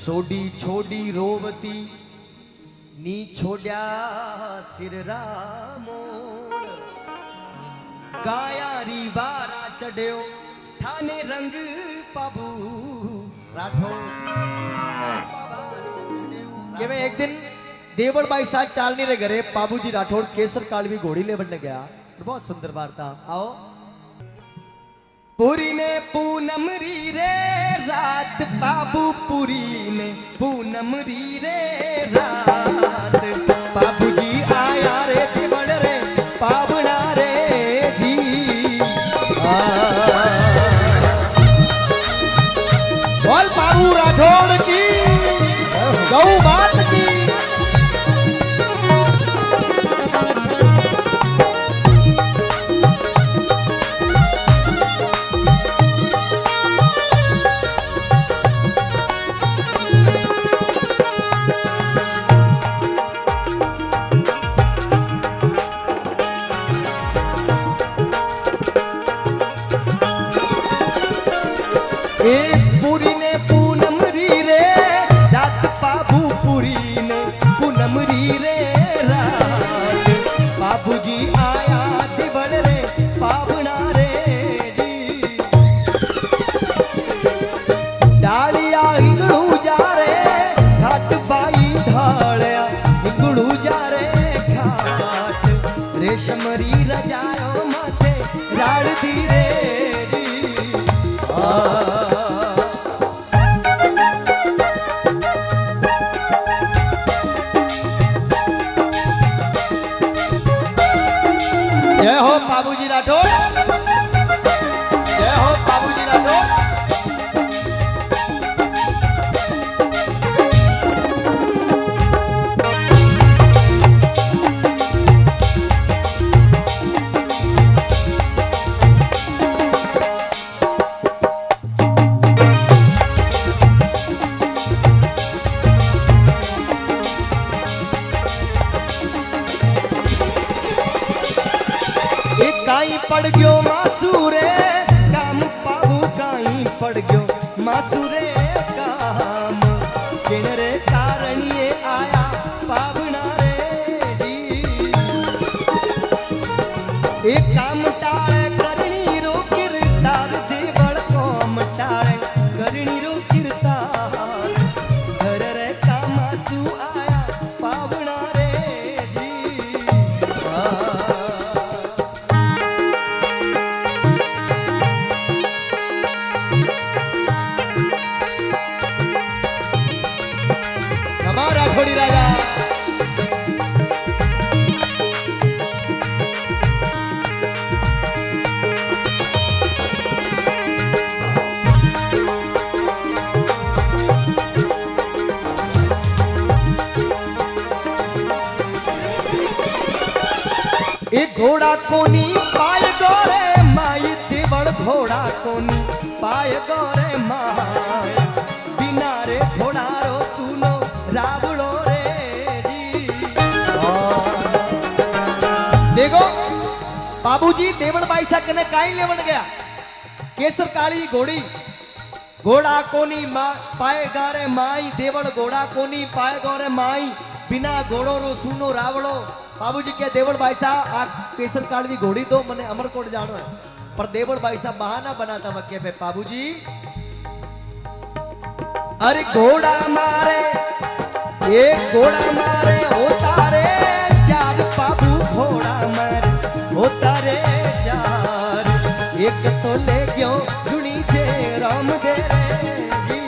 सोडी छोडी रोवती नी छोड्या सिर रामो गाया री बारा चढ़्यो थाने रंग पाबू राठौर के मैं एक दिन देवड़ बाई साथ चालनी रे घरे बाबूजी राठौर केसर कालवी घोड़ी ले बनने गया। बहुत सुंदर वार्ता। आओ। पूरी ने पूनम री रे रात बाबू पूरी ने पूनम री रे रात बाबूजी आया रे देवड़ रे पावना रे जी बोल बाबू राठौड़ की गौ बात की। पूरी ने पूनम री रे रात बाबू पूरी ने पूनम री रे रात बाबूजी आया दिवड़ रे पावना रे जी डालिया हिंगड़ू जा रे घाट बाई ढालिया हिंगड़ू जा रे घाट रेशम री रजायो माथे राड़ दी रे जी जय हो बाबूजी राठौड़, जय हो बाबूजी राठौड़। काई पड़ गयो मासूरे काम पाबू काई पड़ गयो मासूरे काम किन रे कारणिए आया पावना रे जी एक काम टाळे करणी रो किरतार देवड़ कोम टाळे करणी रो किरतार घर रे कामासू आया पावना रे जी राठौड़ी राजा। एक घोड़ा कोनी पाय गोरे माई देवड़ घोड़ा कोनी पाय गोरे माई बिना रे घोड़ा रो सुनो रावड़ो रे जी। देखो बाबूजी देवड़ बाई सा कने काई लेवण गया केसर काली घोड़ी घोड़ा कोनी पाए गारे माई देवड़ घोड़ा कोनी पाए गोरे माई बिना घोड़ो रो सुनो रावड़ो। बाबूजी क्या देवड़ बाई सा आ केसर काली घोड़ी दो मने अमरकोट जानो है पर देवड़ बाई सा बहाना बनाता वक्के पे बाबूजी अरे घोड़ा मारे एक घोड़ा मारे होता रे चार बाबू घोड़ा मारे होता रे चार एक तो ले गयो जुनी जे राम दे रे जी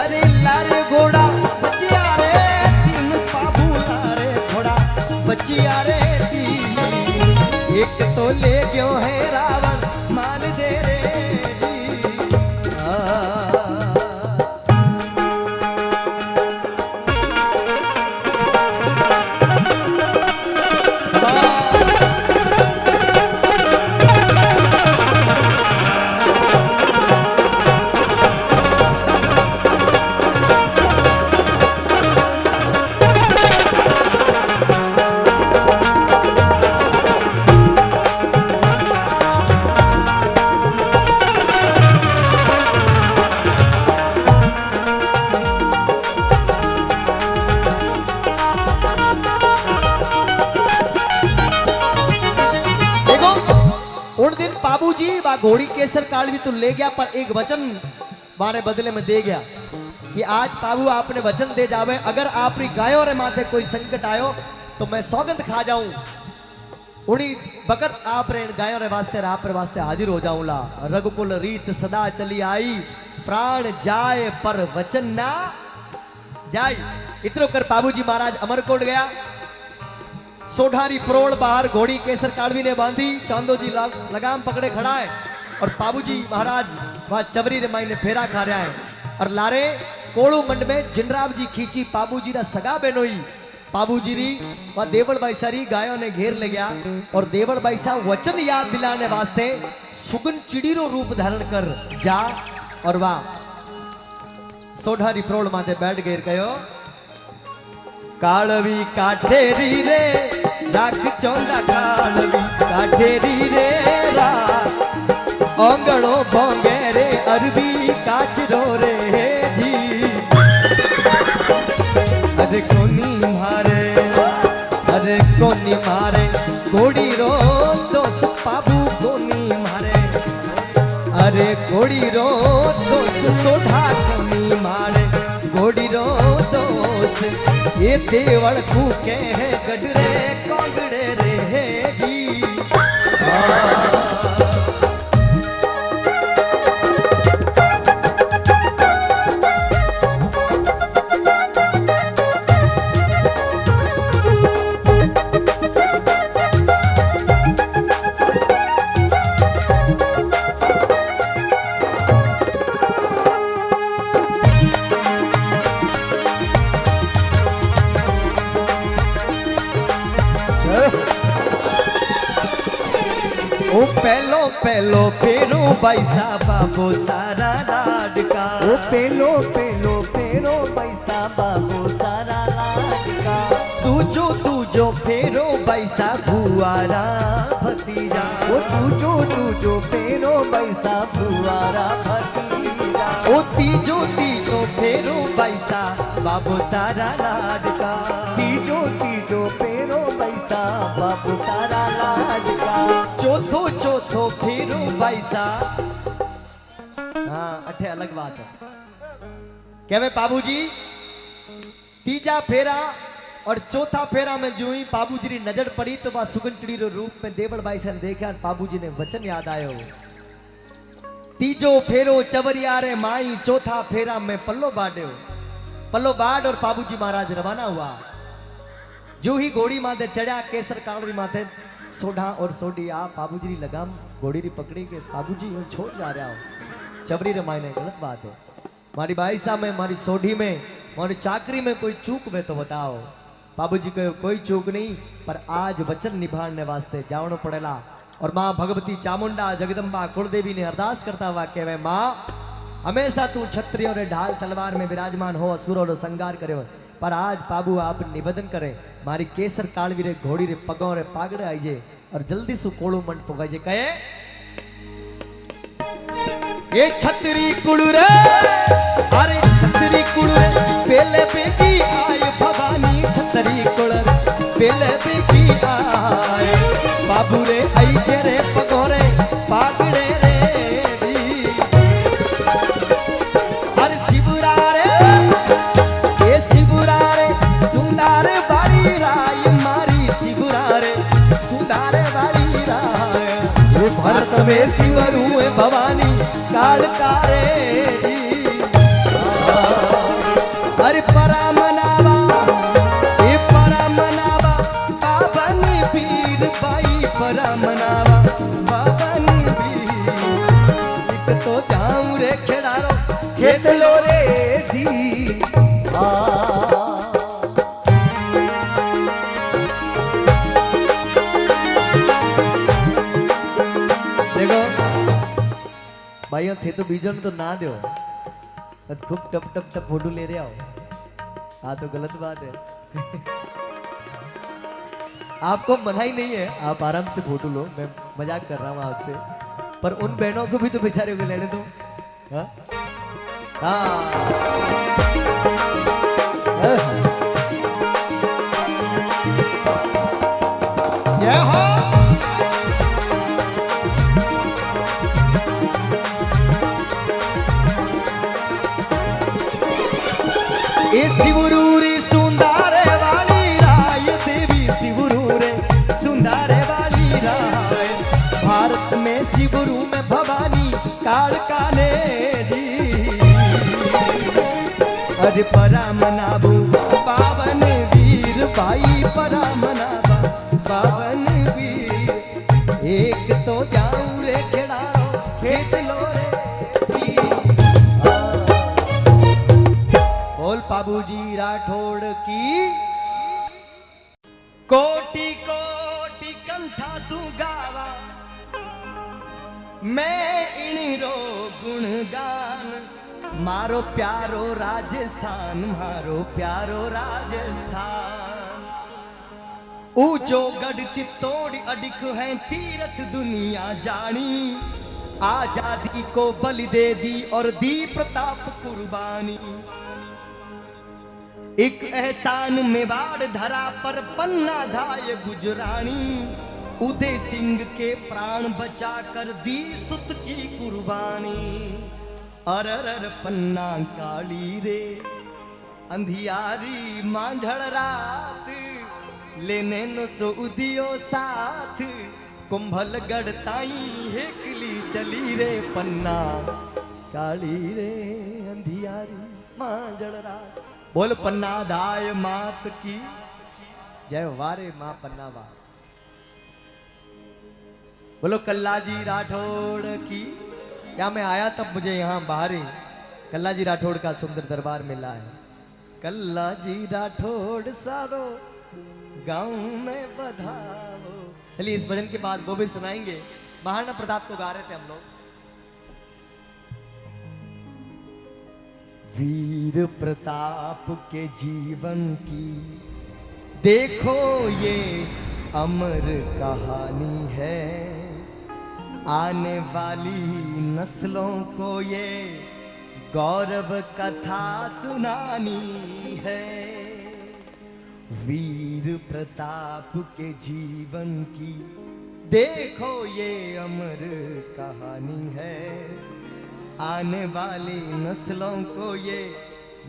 अरे लारे घोड़ा बचिया रे तीन बाबू लारे घोड़ा बचिया रे तीन एक तो ले गयो है रावण माल दे रे घोड़ी केसर काल भी तो ले गया, पर एक वचन मारे बदले में दे गया कि आज बाबू आपने वचन दे जावे, अगर आपरी गायों रे माथे कोई संकट आयो तो मैं सौगंध खा जाऊं, उड़ी बकत आप रे गायों रे वास्ते आप रे वास्ते हाजिर हो जाऊंला। रघुकुल रीत सदा चली आई, प्राण जाए पर वचन ना जाए। इतनो कर बाबूजी महाराज अमरकोट गया। सोढ़ारी प्रोड़ बाहर घोड़ी केसर कालवी ने बांधी, चांदो जी लगाम पकड़े खड़ा है और बाबूजी महाराज वहां चवरी रे माई ने फेरा खा रहा है और लारे कोड़ू मंड में जिनराव जी खींची बाबूजी रा सगा बेनोई। बाबूजी री वहां देवल भाई सारी गायों ने घेर ले गया और देवल भाई सा वचन याद दिलाने वास्ते सुगन चिड़ी रो रूप धारण कर जा और वाह सोढ़ारी प्रोड़ माथे बैठ गए कहो कालवी काठेरी रे राख चौंदा कालवी काठेरी रे रा ओंगड़ो बोंगे रे अरबी काचरो रे जी अरे कोनी मारे घोड़ी रो दोस बाबू कोनी मारे अरे घोड़ी रो दोस सोढ़ा कोनी मारे घोड़ी रो दोस ये देवल फूके है गडरे कोंगड़े रे जी ओ पहलो पहलो फेरो पैसा बाबू सारा लाडका ओ पेलो पेलो पेरो पैसा बाबू सारा लाडका तूजो फेरो पैसा भुआरा भतीजा ओ तूजो पेरो पैसा भुआरा भतीजा ओ तीजो फेरो पैसा बाबू सारा लाडका तीजो पेरो पैसा बाबू सारा लाडका चौथो फेरो पैसा। हाँ अठे अलग बात है क्या बाबूजी तीजा फेरा और चौथा फेरा में जो ही बाबूजी की नजर पड़ी तो वह सुगन चिड़ी रो रूप में देवल भाई से देखा बाबूजी ने वचन याद आयो तीजो फेरो चवरिया रे माई चौथा फेरा में पल्लो बाड और बाबूजी महाराज रवाना हुआ। जो ही घोड़ी माथे चढ़ा केसर कालवी माथे सोढ़ा और सोढ़ी आप बाबूजी री लगाम घोड़ी री पकड़ी के बाबूजी यूं छोड़ जा रहा हो चवरी रे मायने गलत बात है। मारी भाई साहब में मारी सोढ़ी में मारी चाकरी में कोई चूक में तो बताओ। बाबूजी को कोई चूक नहीं पर आज वचन निभाने वास्ते जावनो पड़ेला और माँ भगवती चामुंडा जगदम्बा कुलदेवी ने अरदास करता हुआ कहवे माँ हमेशा तू क्षत्रियों रे ढाल तलवार में विराजमान हो असुरों रो संगार करे पर आज बाबू आप निवेदन करे मारी केसर कालवी रे घोड़ी रे पगों रे पागड़े आईजे और जल्दी सु कोड़ू मंड पुगाइजे कहे ये छतरी कुड़ू रे अरे छतरी कुड़ू रे पेले बेगी आय भवानी छतरी कुड़ पेले बेगी आय बाबू रे आईजे रे पगों रे पागड़े रे अरे शिवरा रे ये शिवरा रे सुंदर बाड़ी राय मारी शिवरा रे सुंदर बाड़ी राय ये भरत में शिवरू भवानी कालकारे अरे परामनावा ये परामनावा बाबनी पीर बाई परामनावा बाबनी पीर एक तो जाऊं रे खेड़ारो खेत लो रे जी देखो भाइयों थे तो बीजों ने तो ना दो खूब टप टप टप फोटो ले रहे हो हाँ तो गलत बात है आपको मनाही नहीं है आप आराम से फोटो लो मैं मजाक कर रहा हूँ आपसे पर उन बहनों को भी तो बेचारे को लेने दो हाँ ए शिवरू रे सुंदर वाली राय देवी शिवरू रे सुंदर वाली राय भारत में शिवरू में भवानी कालकाने जी अरे परा मनाबू पावन वीर भाई परा मनाबा पावन वीर एक तो जाऊं रे खिलाओ खेत लो रे जी बोल बाबूजी राठौड़ की कोटि कोटि कंठा सुगावा मैं इणरो गुणगान मारो प्यारो राजस्थान मारो प्यारो राजस्थान ऊंचो गढ़ चित्तौड़ अडिक है तीरथ दुनिया जानी आजादी को बलि दे दी और दी प्रताप कुर्बानी एक एहसान मेवाड़ धरा पर पन्ना धाय गुजरानी उदय सिंह के प्राण बचाकर दी सुत की कुर्बानी अरर पन्ना काली रे अंधियारी मांझड़ रात लेने न सो उदियो साथ कुंभल गढ़ ताई हेकली चली रे पन्ना काली रे अंधियारी मांझड़ रात बोल पन्ना दाय मात की जय वारे मां पन्ना बा बोलो कल्लाजी राठौड़ की क्या मैं आया तब मुझे यहाँ बाहर ही कल्ला जी राठौड़ का सुंदर दरबार मिला है कल्ला जी राठौड़ सारो गांव में बधाओ चलिए इस भजन के बाद वो भी सुनाएंगे महाराणा प्रताप को गा रहे थे हम लोग वीर प्रताप के जीवन की देखो ये अमर कहानी है आने वाली नस्लों को ये गौरव कथा सुनानी है वीर प्रताप के जीवन की देखो ये अमर कहानी है आने वाली नस्लों को ये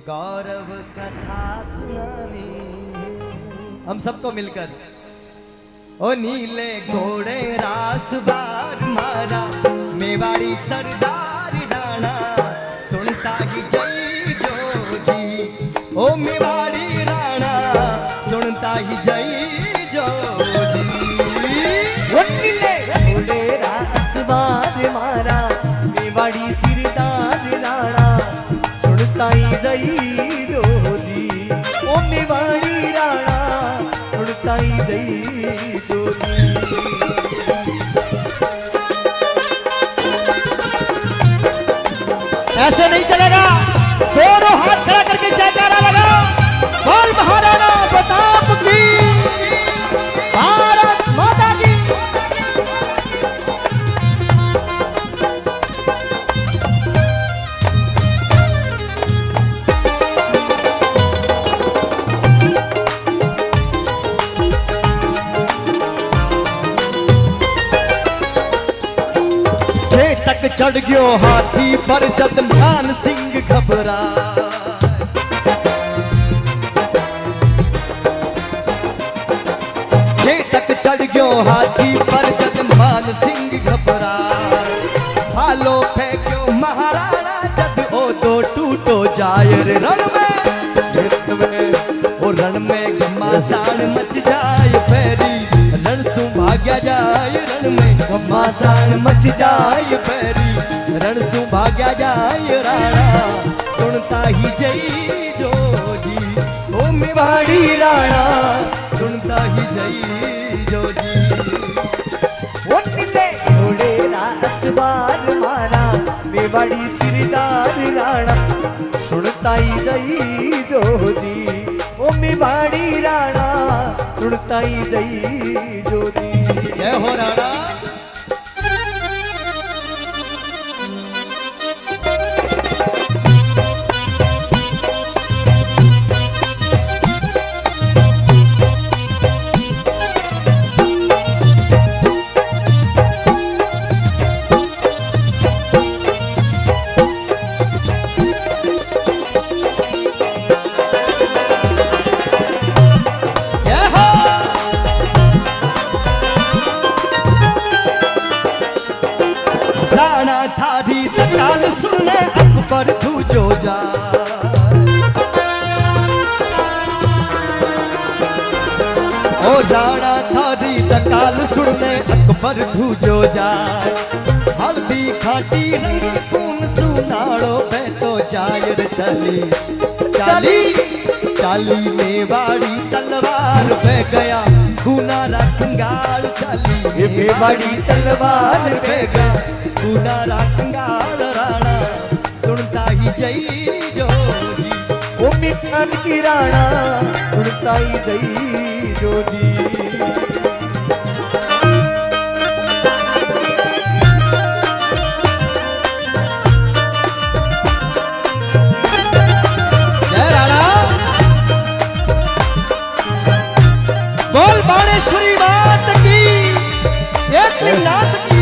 गौरव कथा सुनानी है हम सबको मिलकर ओ नीले घोड़े रास बार मारा मेवाड़ी सरदार राणा सुनता ही जय जो जी ओ मेवाड़ी राणा सुनता ही जय जो जी ओ नीले घोड़े रास बार मारा मेवाड़ी सरदार राणा सुनता ही जय जो जी ओ मेवाड़ी राणा सुनता ही जय ऐसे नहीं चलेगा दोनों हाथ खड़ा करके जयकारा लगाओ बोल महाराणा प्रताप की भारत माता की तक चढ़ गयो हाथी पर जतमान सिंह घबरा जे तक चढ़ गयो हाथी पर जतमान सिंह घबरा भालो फेंक्यो महाराणा जद ओ तो टूटो जाय रे रण में ओ रण में घमासान मच जाय पैरी रण सु भाग्या जाय रण में घमासान मच जाय पैरी रण सु भाग्या जाय राणा सुनता ही जय जो जी ओ मेवाड़ी राणा सुनता ही जय जो जी ओ नीले घोड़े रास बार मारा मेवाड़ी सरदार राणा सुनता ही जय जो जी ओ मेवाड़ी राणा सुनता ही जय जो जी जय हो राणा सुनने अकबर धूजो जाए हल्दी खाटी रंगी खून सुनाड़ो मैं तो जायर चली चाली चाली मेवाड़ी तलवार पे गया गुनारा कंगाल चाली मेवाड़ी तलवार पे गया गुनारा कंगाल राणा सुनता ही जई जोजी ओ मिठन की राणा सुनता ही जई जोजी। बोल बाणेश्वरी मात की एक लिंगनाथ की।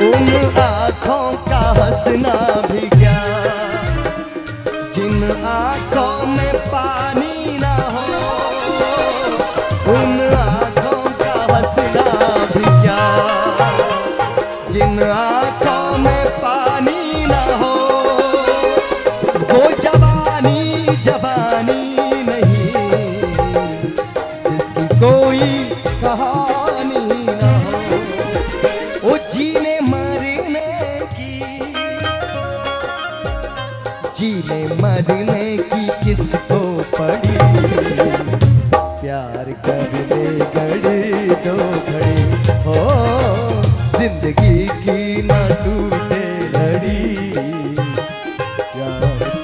उन आंखों का हंसना भी क्या जिन आंखों में पानी ना हो उन आंखों का हंसना भी क्या जिन आंखों में पानी ना हो वो जवानी जवानी नहीं जिसकी कोई कहानी ना हो वो जीने मरने की किसको पड़ी प्यार करने घड़ी दो घड़ी हो जिंदगी की ना टूटे लड़ी।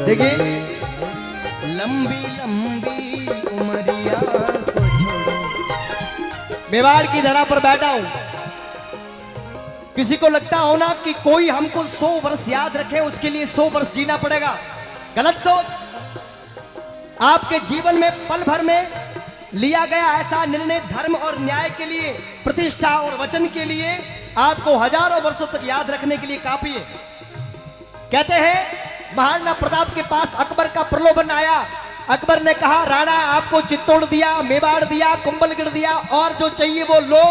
देखिए लंबी लंबी उमरिया को छोड़ो। मेवाड़ की धरा पर बैठा हूं, किसी को लगता हो ना कि कोई हमको 100 वर्ष याद रखे उसके लिए 100 वर्ष जीना पड़ेगा, गलत सोच। आपके जीवन में पल भर में लिया गया ऐसा निर्णय धर्म और न्याय के लिए, प्रतिष्ठा और वचन के लिए आपको हजारों वर्षों तक याद रखने के लिए काफी है। कहते हैं महाराणा प्रताप के पास अकबर का प्रलोभन आया। अकबर ने कहा राणा आपको चित्तौड़ दिया, मेवाड़ दिया, कुंभलगढ़ दिया और जो चाहिए वो लो,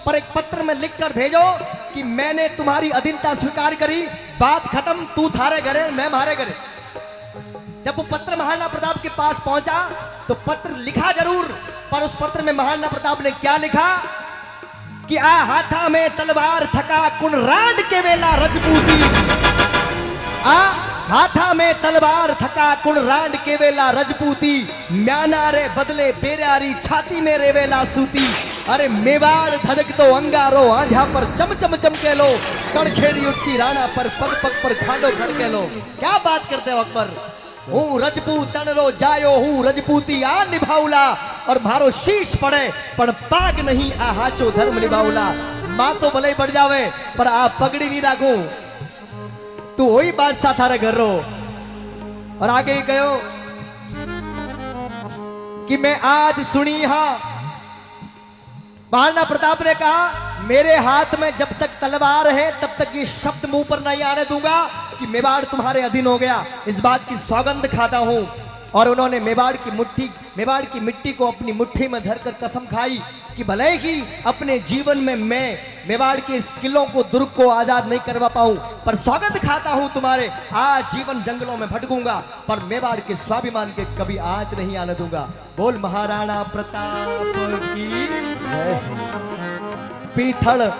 पर एक पत्र में लिखकर भेजो कि मैंने तुम्हारी अधीनता स्वीकार करी, बात खत्म, तू थारे घरे मैं मारे घरे। जब वो पत्र महाराणा प्रताप के पास पहुंचा तो पत्र लिखा जरूर, पर उस पत्र में महाराणा प्रताप ने क्या लिखा कि आ हाथा में तलवार थका कुनराड के वेला रजपूती, आ हाथा में तलवार थका कुनराड के वेला रजपूती, म्याना रे बदले बेरारी छाती में रेवेला सूती। अरे मेवाड़ धधक तो अंगारो आंधा पर चम चम चमके लो, कड़खेरी उठती राणा पर पग पग पर खाडो खड़के लो। क्या बात करते हो अकबर, हूँ रजपूत तणरो जायो हूँ रजपूती आ निभाउला और मारो शीश पड़े पर पाग नहीं आ हाचो धर्म निभाउला। मां तो भले बढ़ जावे पर आ पगड़ी नहीं राखू, तू वही बादशाह थारे घर रो। और आगे ही कहो कि मैं आज सुनी हाँ, महाराणा प्रताप ने कहा मेरे हाथ में जब तक तलवार है तब तक ये शब्द मुंह पर नहीं आने दूंगा कि मेवाड़ तुम्हारे अधीन हो गया। इस बात की सौगंध खाता हूं। और उन्होंने मेवाड़ की मिट्टी को अपनी मुट्ठी में धरकर कसम खाई कि भले ही अपने जीवन में मैं मेवाड़ के इस किलों को, दुर्ग को आजाद नहीं करवा पाऊं, पर सौगंध खाता हूं तुम्हारे आज जीवन जंगलों में भटकूंगा, पर मेवाड़ के स्वाभिमान के कभी आज नहीं आने दूंगा। बोल महाराणा प्रताप की जय। पीथल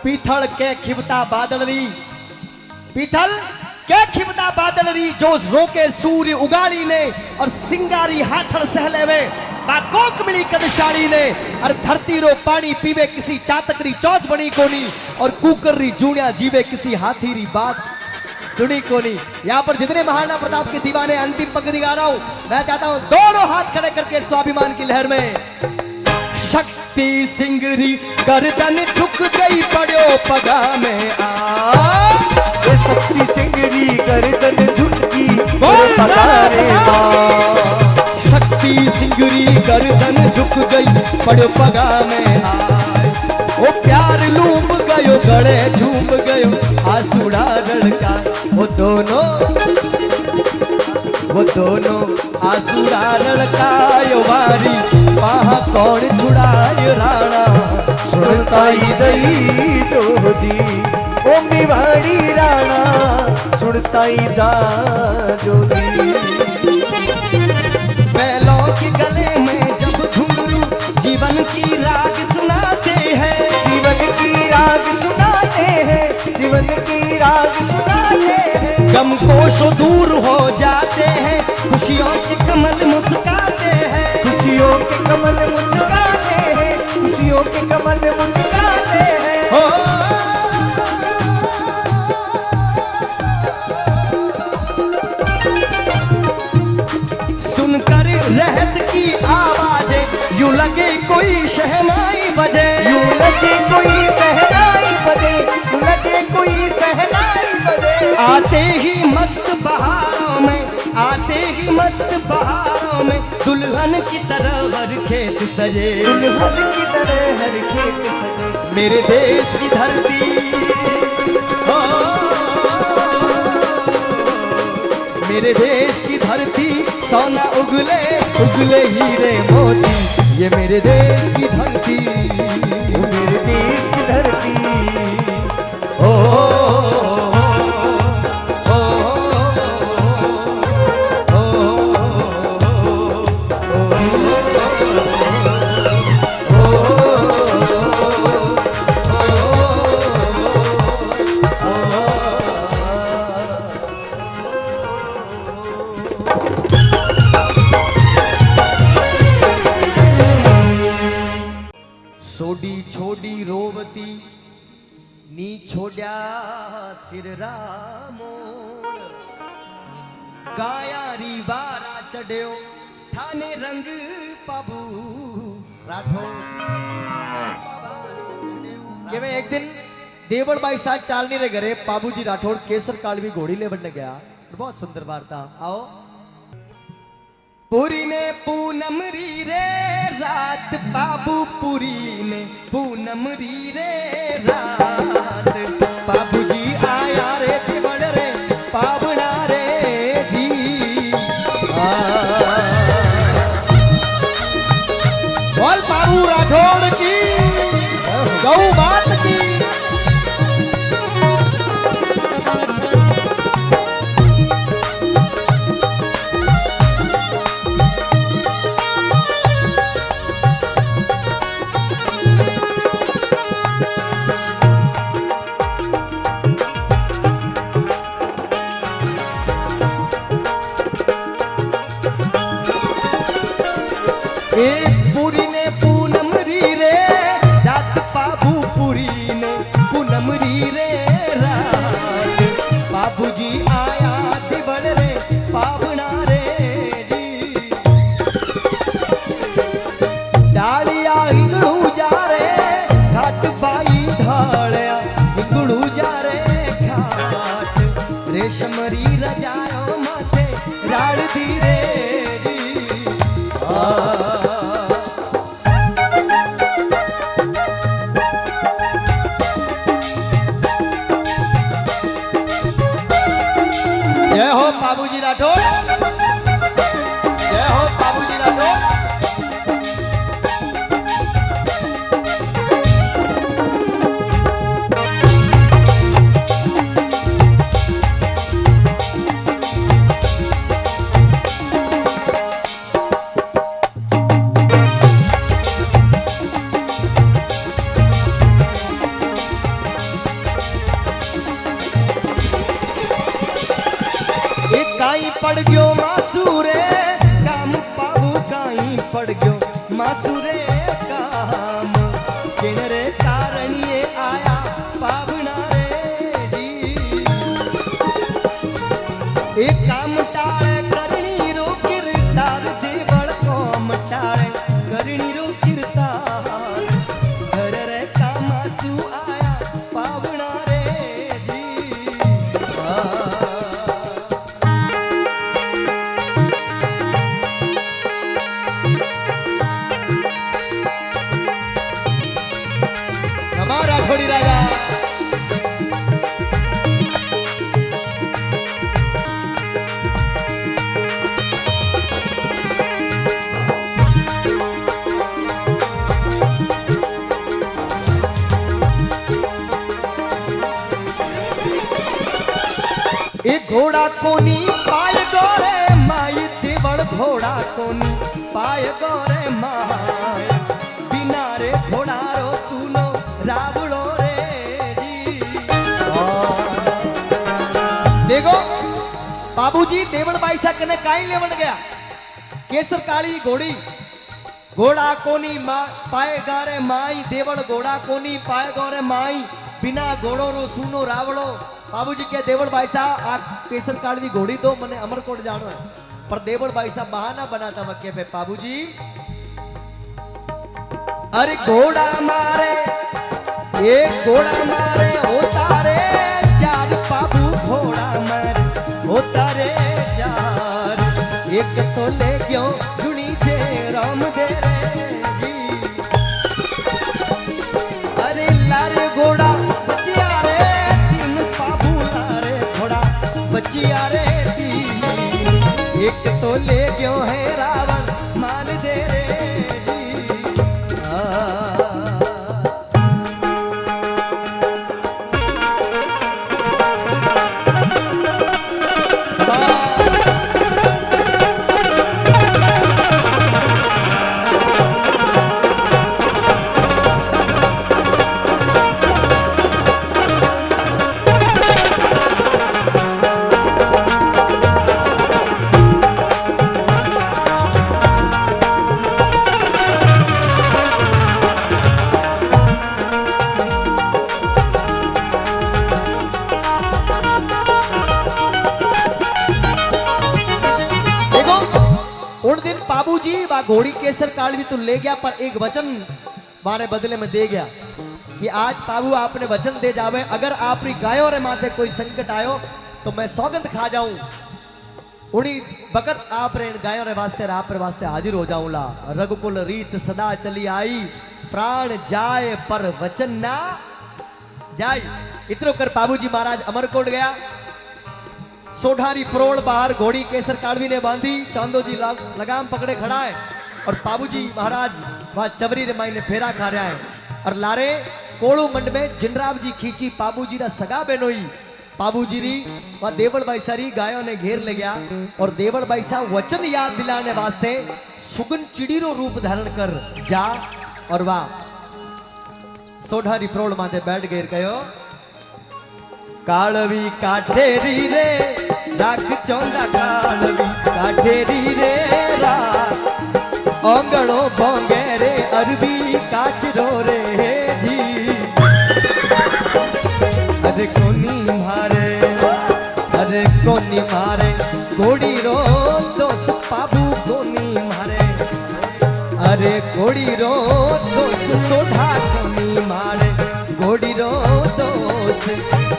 पीथल के खिवता बादलरी, पीथल के खिवता बादलरी जो रोके सूर्य उगाड़ी ने और सिंगारी हाथड़ सहलेवे बाकोक मिली कदशाड़ी ने। और धरती रो पानी पीवे किसी चातकरी चौच बनी कोनी और कुकर्री जूनिया जीवे किसी हाथीरी बात सुनी कोनी। यहाँ पर जितने महाराणा प्रताप के दीवाने अंतिम पंक्ति गा रहा हूं, मैं चाहता हूं दोनों हाथ खड़े करके स्वाभिमान की लहर में। शक्ति सिंगरी गर्दन झुक गई पड़ो पगा में आ, शक्ति सिंगरी गर्दन झुकी पगा रे मां। शक्ति सिंगरी गर्दन झुक गई पड़ो पगा में आए, वो प्यार लूम गयो गड़े झूम गयो आंसुड़ा लड़का। वो दोनों आंसुड़ा लड़कायो वारी वहां कौन छुड़ायो राणा सुनताई दई जोदी। ओ मेवाड़ी राणा ताई दा जोली। बैलों के गले में जब घुंघरू जीवन की राग सुनाते हैं, जीवन की राग सुनाते हैं, जीवन की राग सुनाते हैं। गम कोशों दूर हो जाते हैं, खुशियों के कमल मुस्काते हैं, खुशियों के कमल मुस्काते हैं, खुशियों के कमल मुस्काते हैं। हो सुनकर रहत की आवाजें यूं लगे कोई शहनाई बजे, यूं लगे कोई सहनाई बजे, यूं लगे कोई सहनाई बजे। आते ही मस्त बहारों में, आते ही मस्त बहारों में दुल्हन की तरह हर खेत सजे, दुल्हन की तरह हर खेत सजे। मेरे देश की धरती हो, मेरे देश की धरती सोना उगले उगले हीरे मोती, ये मेरे देश की धरती, मेरे देश की धरती। ओ, सोडी छोडी रोवती नी छोड्या सिररा मोड़, गाया री वारा चढ़्यो ठाने रंग पाबू राठौड़। के मैं एक दिन देवड़बाई साथ चालनी रे घरे बाबूजी राठौड़ केसर कालवी घोड़ी ले बनने गया। बहुत सुंदर वार्ता। आओ। पुरी ने पूनम री रे रात, बाबू पुरी ने पूनम री रे रात, बाबूजी आया रे देवड़ रे पावना रे जी। बोल बाबू राठौड़ की गौ बात की। पुरी ने पूनम री रे रात, बाबू पुरी ने पूनम री रे रात, बाबूजी आया दिवड़ रे पावना रे जी। डालिया हिंगड़ू जा रे घाट बाई ढालिया हिंगड़ू जा रे घाट, रेशम री रजायो माथे राड़ दी रे जी। जय हो बाबूजी राठौड़, जय हो बाबूजी राठौड़। काई पड़ गयो मासूरे काम, बाबू काई पड़ गयो मासूरे काम, किन रे तारणिए आया पावना रे जी। एक काम टाळे करणी रो किरतार, देवळ कोम टाळे करणी रो किरतार, घर रे कामासू आया पावना रे जी। घोड़ा कोनी पाय गोरे माई देवल घोड़ा कोनी पाय गोरे माई बिना रे घोड़ा रो सुनो रावड़ो रे जी। देखो बाबूजी देवल बाईसा कने काई लेवण गया केसर काली घोड़ी घोड़ा कोनी पाए गारे माई देवल घोड़ा कोनी पाए गोरे माई बिना घोड़ो रो सुनो रावड़ो। बाबूजी के देवल भाई साहब आप केसर काली घोड़ी दो मने अमरकोट जानो है पर देवल भाई साहब बहाना बनाता मक्के पे बाबूजी अरे घोड़ा मारे एक घोड़ा मारे होता रे चार बाबू घोड़ा मारे होता रे चार एक तो ले क्यों जुड़ी जे राम दे रे जी। अरे लारे घोड़ा बचिया रे तीन बाबू लारे घोड़ा बचिया रे तीन एक तो ले क्यों है रावण माल दे रे जी। उन दिन बाबूजी वा घोड़ी केसर काल भी तो ले गया पर एक वचन मारे बदले में दे गया कि आज बाबू आपने वचन दे जावे अगर आपरी गायों रे माथे कोई संकट आयो तो मैं सौगंध खा जाऊं उड़ी बकत आप रे गायों रे वास्ते आप रे वास्ते हाजिर हो जाऊंला। रघुकुल रीत सदा चली आई प्राण जाए पर वचन ना जाए। इतनो कर बाबूजी महाराज अमरकोट गया सोढ़ारी प्रोड़ बाहर घोड़ी केसर काड़वी ने बांधी चांदो जी लगाम पकड़े खड़ा है और बाबूजी महाराज वहां चवरी रे माई ने फेरा खा रहा है और लारे कोड़ू मंड में जिनराव जी खींची बाबूजी रा सगा बेनोई बाबूजी री वहां देवल भाई सारी गायों ने घेर ले गया और देवल भाई साहब वचन याद दिलाने वास्ते सुगन चिड़ीरो रूप धारण कर जा और वाह सोढ़ारी प्रोड़ माथे बैठ गेर गयो। कालवी काठेरी रे राख चौंदा कालवी काठेरी रे राख ओंगड़ो बोंगे रे अरबी काचरो रे जी। अरे कोनी मारे घोड़ी रो दोस्त बाबू कोनी मारे अरे घोड़ी रो दोस्त सोढ़ा कोनी मारे घोड़ी रो दोस्त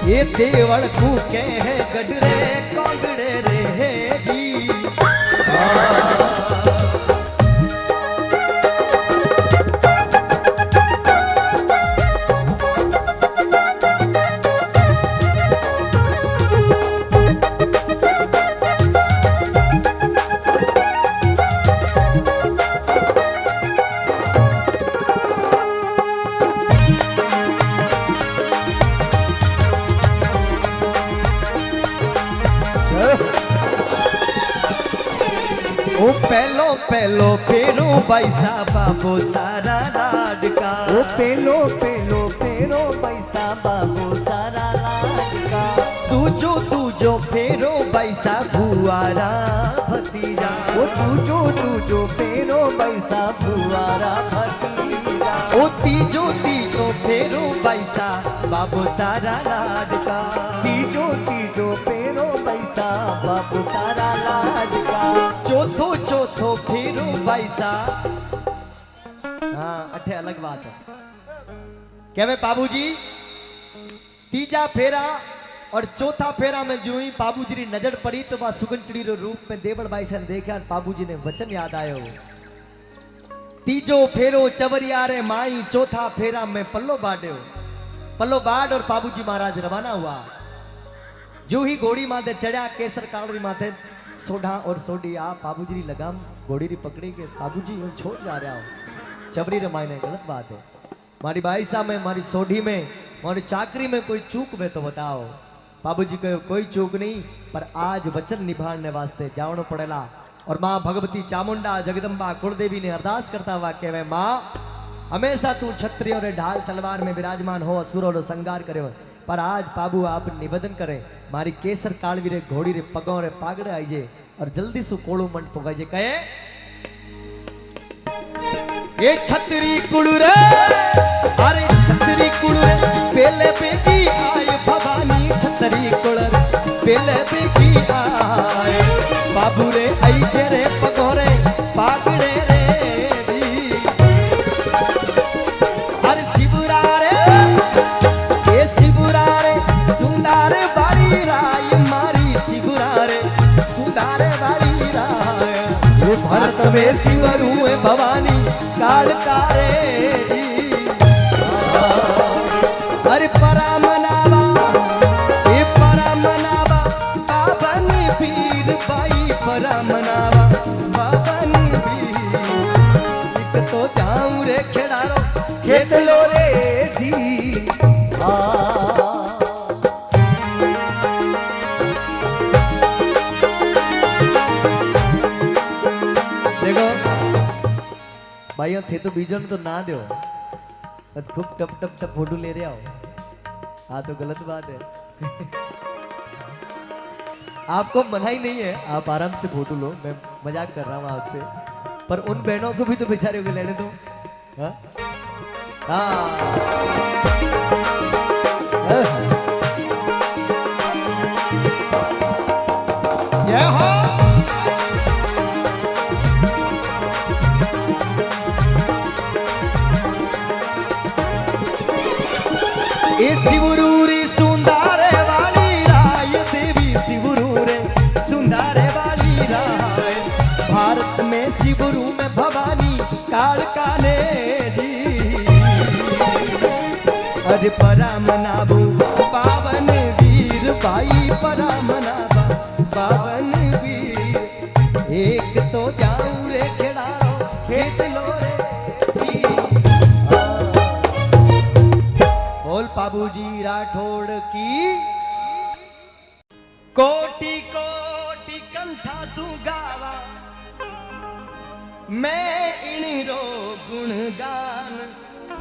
ये देवल फूके है गडरे कोंगड़े रे जी। ओ पहलो पहलो फेरो पैसा बाबू सारा लाडका ओ पेलो पेलो पेरो पैसा बाबू सारा लाडका तूजो फेरो पैसा भुआरा भतीजा ओ तूजो पेरो पैसा भुआरा भतीजा ओ तीजो फेरो पैसा बाबू सारा लाडका तीजो पेरो पैसा बाबू सारा लाडका चौथो फेरो पैसा। हाँ अठे अलग बात है क्या वे बाबूजी तीजा फेरा और चौथा फेरा में जो ही बाबूजी की नजर पड़ी तो वह सुगन चिड़ी रो रूप में देवल भाई से देखा बाबूजी ने वचन याद आयो। तीजो फेरो चवरिया रे माई चौथा फेरा में पल्लो बाड्यो पल्लो बाड और बाबूजी महाराज रवाना हुआ। जो ही घोड़ी माथे चढ़ा केसर कालरी माथे सोढ़ा और सोढ़ी आ बाबूजी री लगाम घोड़ी री पकड़ी के बाबूजी छोड़ जा रहा हो चवरी रे मायने गलत बात है। मारी बाईसा में मारी सोढ़ी में मारी चाकरी में कोई चूक में तो बताओ बाबूजी को कोई चूक नहीं, पर आज वचन निभाने वास्ते जावनो पड़ेला। और माँ भगवती चामुंडा जगदम्बा कुलदेवी ने अरदास करता हुआ कहवे, माँ हमेशा तू क्षत्रियों रे ढाल तलवार में विराजमान हो, असुरों रो संगार करे हो, पर आज बाबू आप निवेदन करे मारी केसर कालवी रे घोड़ी रे पगों रे पागड़े आईजे और जल्दी सु कोड़ू मंड पुगाजे। कहे ये छतरी कुड़ू रे, अरे छतरी कुड़ू रे पेले बेटी आए भवानी, छतरी कुड़ू रे पेले बेटी आए बाबू रे आईजे रे पगों रे पागड़े रे। अरे शिवरा रे ये शिवरा रे सुंदर बाड़ी राय मारी, शिवरा रे सुंदर बाड़ी राय ये भरत में शिवरू है भवानी कालकारे। अरे परामनावा ये परामनावा बाबनी पीर बाई, परामनावा बाबनी पीर एक तो जाऊं रे खेड़ारो खेत लो रे जी। देखो भाइयों थे तो बीजों ने तो ना दो, खूब टप टप टप फोटो ले रहे आओ, हाँ तो गलत बात है। आपको मना ही नहीं है, आप आराम से फोटो लो, मैं मजाक कर रहा हूँ आपसे, पर उन बहनों को भी तो बेचारे को लेने दो। हाँ ये शिवरूरी सुंदर वाली राय देवी, शिवरूरे सुंदर वाली राय भारत में शिवरू में भवानी कालकाने जी। अरे परामनाबू पावन वीर भाई, परामनाबा पावन वीर एक तो जाऊं रे खेड़ारो खेत लो रे जी। बोल बाबूजी राठौड़ की कोटि कोटि कंठा सुगावा, मैं इन रो गुणगान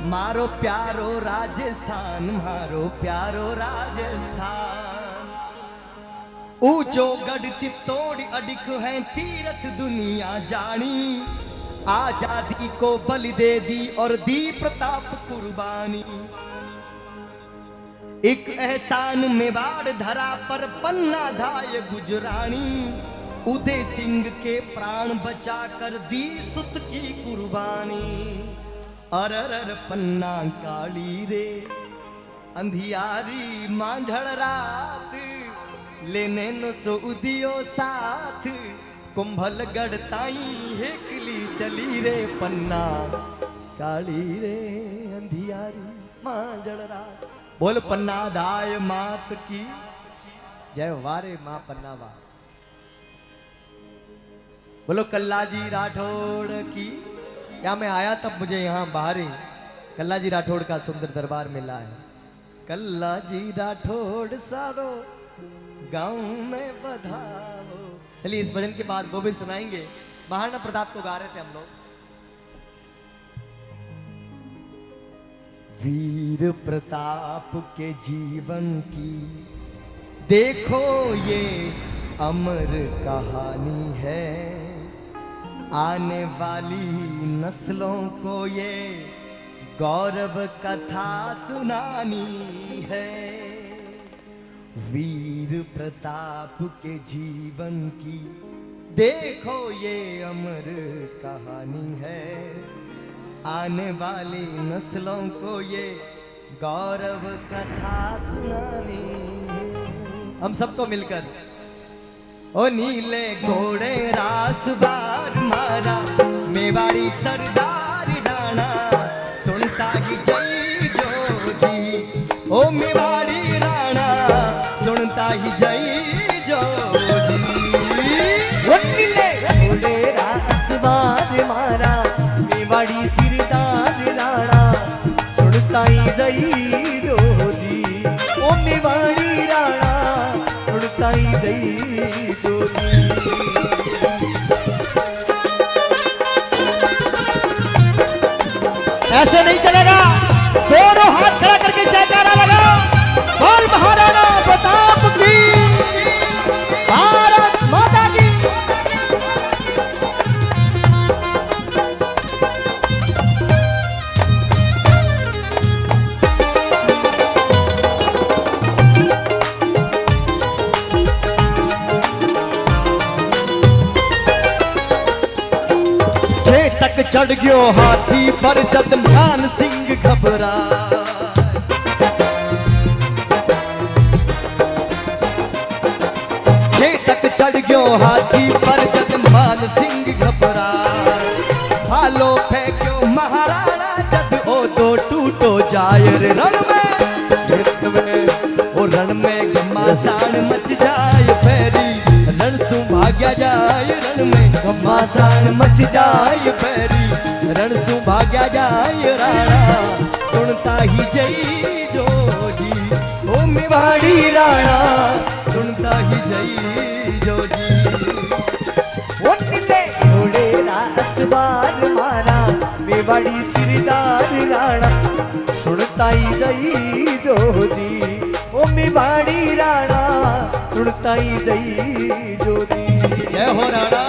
मारो प्यारो राजस्थान, मारो प्यारो राजस्थान। ऊंचो गढ़ चित्तौड़ अडिक है तीरथ दुनिया जानी, आजादी को बलि दे दी और दी प्रताप कुर्बानी। एक एहसान मेवाड़ धरा पर पन्ना धाय गुजरानी, उदय सिंह के प्राण बचा कर दी सुत की कुर्बानी। अरर पन्ना काली रे अंधियारी मांझड़ रात, लेने न सऊदियो साथ कुंभल गढ़ताई हेकली चली रे पन्ना काली रे अंधियारी मांझड़ रात। बोल पन्ना दाय मात की जय, वारे माँ पन्ना वा। बोलो कल्लाजी राठौड़ की। क्या मैं आया तब मुझे यहाँ बाहर ही कल्लाजी राठौड़ का सुंदर दरबार मिला है। कल्लाजी राठौड़ सारो गांव में बधाओ। चलिए इस भजन के बाद वो भी सुनाएंगे। महाराणा प्रताप को गा रहे थे हम लोग। वीर प्रताप के जीवन की देखो ये अमर कहानी है, आने वाली नस्लों को ये गौरव कथा सुनानी है। वीर प्रताप के जीवन की देखो ये अमर कहानी है, आने वाली नस्लों को ये गौरव कथा सुनानी है। हम सबको मिलकर ओ नीले घोड़े रास बार मारा, मेवाड़ी सरदार राणा सुनता ही जय जोजी। ओ मेवाड़ी राणा सुनता ही जय जोजी। ओ नीले घोड़े रास बार मारा, मेवाड़ी सरदार राणा सुनता ही जय जोजी। ओ मेवाड़ी राणा सुनताई दई जोरी। ऐसे नहीं चलेगा, दोनों हाथ खड़ा करके जयकारा लगाओ, बोल महाराणा प्रताप की, भारत माता की। तक चढ़ गयो हाथी पर जद मान सिंह घबरा, तक चढ़ गयो हाथी पर जद मान सिंह घबरा, भालो फेंक्यो महाराणा जद ओ दो टूटो जाय रे रण में, ओ रण में घमासान मच जाय फेरी, रण सु भाग्या जाय रण में घमासान मच जाय फेरी, रण सु भाग्या जाय राणा सुनता ही जई जोजी, ओ मेवाड़ी राणा सुनता ही जई जोजी। वो नीले घोड़े रासबार मारा मेवाड़ी सिरदार राणा सुनता ही दई जोरी, ओ मेवाड़ी राणा सुनता ही दई जोरी। जय हो राणा।